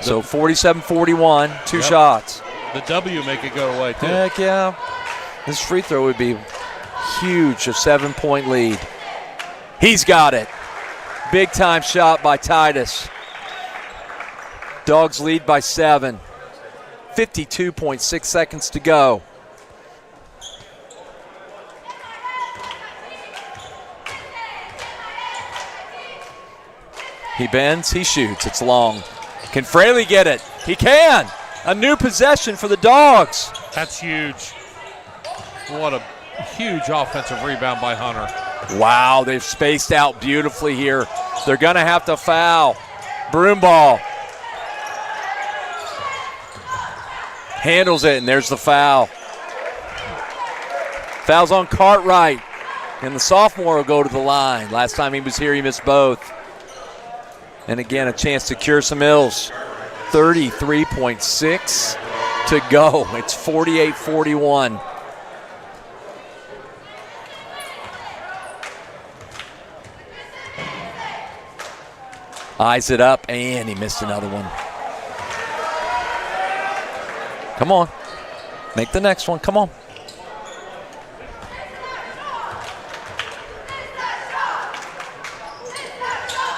So 47-41, 2 Yep. shots. The W make it go away, too. Heck yeah. This free throw would be huge, a 7-point lead. He's got it. Big time shot by Titus. Dogs lead by 7. 52.6 seconds to go. He bends, he shoots. It's long. Can Fraley get it? He can. A new possession for the Dogs. That's huge. What a huge offensive rebound by Hunter. Wow, they've spaced out beautifully here. They're going to have to foul. Broomball handles it, and there's the foul. Foul's on Cartwright, and the sophomore will go to the line. Last time he was here, he missed both. And again, a chance to cure some ills. 33.6 to go. It's 48-41. Eyes it up, and he missed another one. Come on. Make the next one. Come on.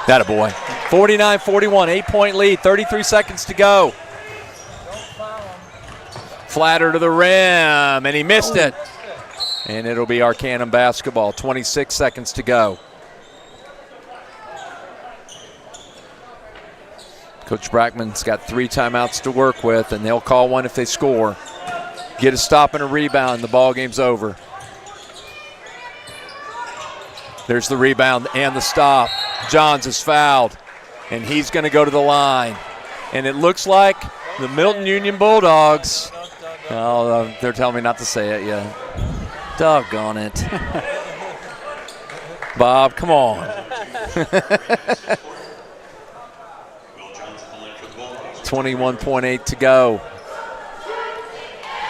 That a boy. 49-41, 8-point lead, 33 seconds to go. Flatter to the rim, and he missed it. And it'll be Arcnaum basketball, 26 seconds to go. Coach Brackman's got 3 timeouts to work with, and they'll call one if they score. Get a stop and a rebound, the ball game's over. There's the rebound and the stop. Johns is fouled, and he's going to go to the line. And it looks like the Milton-Union Bulldogs, they're telling me not to say it yet. Doggone it. Bob, come on. 21.8 to go.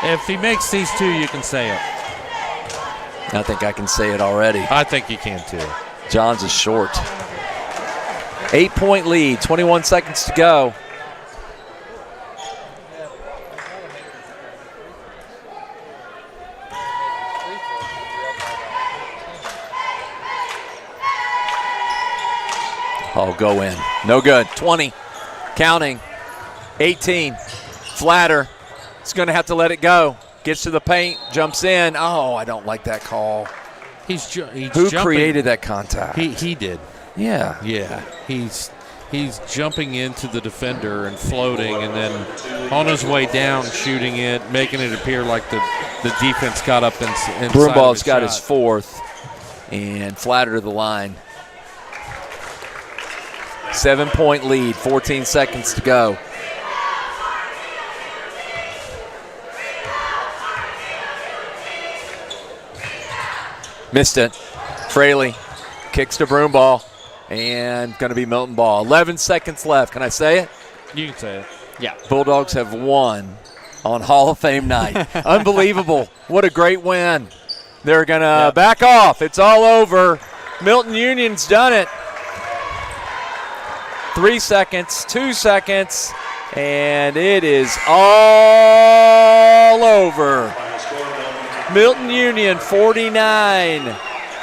If he makes these 2, you can say it. I think I can say it already. I think you can too. Johns is short. 8-point lead, 21 seconds to go. Oh, go in. No good. 20. Counting. 18. Flatter. He's going to have to let it go. Gets to the paint. Jumps in. Oh, I don't like that call. He's Who jumping. created that contact? He did. Yeah. Yeah. He's jumping into the defender and floating, and then on his way down shooting it, making it appear like the defense got up inside. Broomball's of got his his 4th, and Flatter to the line. 7-point lead, 14 seconds to go. Missed it. Fraley kicks to Broomball, and going to be Milton ball. 11 seconds left. Can I say it? You can say it. Yeah. Bulldogs have won on Hall of Fame night. Unbelievable. What a great win. They're going to back off. It's all over. Milton-Union's done it. 3 seconds, 2 seconds, and it is all over. Milton-Union 49,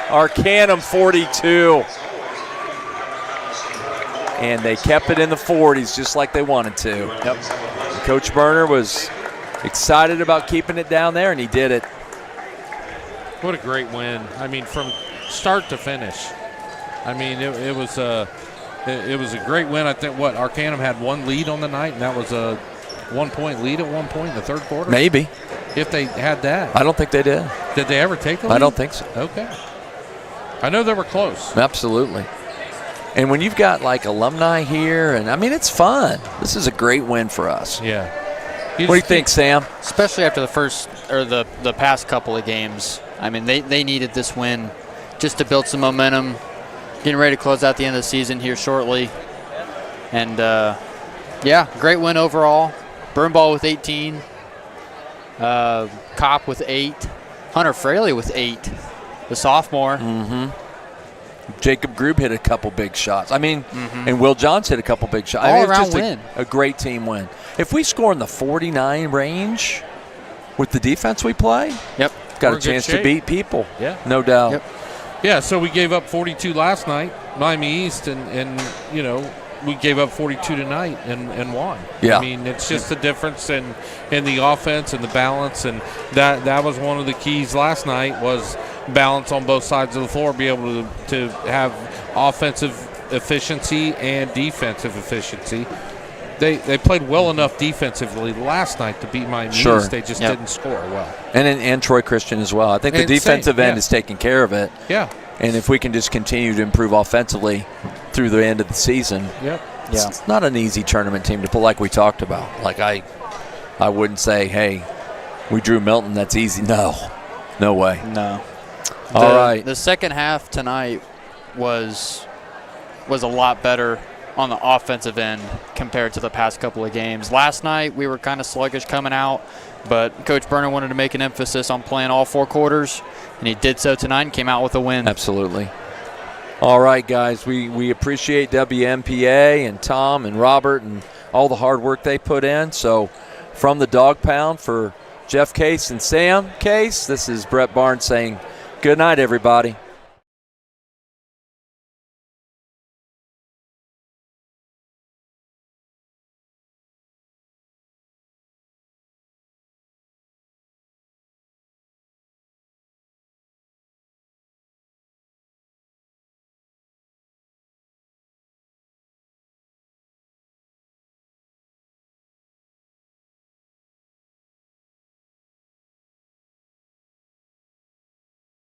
Arcnaum 42. And they kept it in the 40s just like they wanted to. Yep. Coach Berner was excited about keeping it down there, and he did it. What a great win. I mean, from start to finish. I mean, it was a great win. I think, Arcnaum had 1 lead on the night, and that was a 1-point lead at one point in the third quarter? Maybe. If they had that. I don't think they did. Did they ever take a lead? I don't think so. Okay. I know they were close. Absolutely. And when you've got, like, alumni here, and, I mean, it's fun. This is a great win for us. Yeah. What do you think, Sam? Especially after the past couple of games. I mean, they needed this win just to build some momentum. Getting ready to close out the end of the season here shortly. And, great win overall. Broomball with 18. Kopp with 8. Hunter Fraley with 8. The sophomore. Mm-hmm. Jacob Grube hit a couple big shots. I mean, and Will Johns hit a couple big shots. All I mean, around it's just win. A great team win. If we score in the 49 range with the defense we play, yep, got We're a in good chance to shape. beat people. Yeah. No doubt. Yep. Yeah, so we gave up 42 last night, Miami East, and you know, we gave up 42 tonight and won. Yeah. I mean, it's just the difference in the offense and the balance, and that was one of the keys last night was balance on both sides of the floor, be able to have offensive efficiency and defensive efficiency. They played well enough defensively last night to beat Miami East. They just didn't score well. And Troy Christian as well. I think the And defensive same, end is taking care of it. Yeah. And if we can just continue to improve offensively through the end of the season, it's not an easy tournament team to play like we talked about. Like I wouldn't say, hey, we drew Milton, that's easy. No way. No. All right. The second half tonight was a lot better on the offensive end compared to the past couple of games. Last night we were kind of sluggish coming out, but Coach Berner wanted to make an emphasis on playing all 4 quarters, and he did so tonight and came out with a win. Absolutely. All right, guys, we appreciate WMPA and Tom and Robert and all the hard work they put in. So from the Dog Pound, for Jeff Case and Sam Case, this is Brett Barnes saying good night, everybody.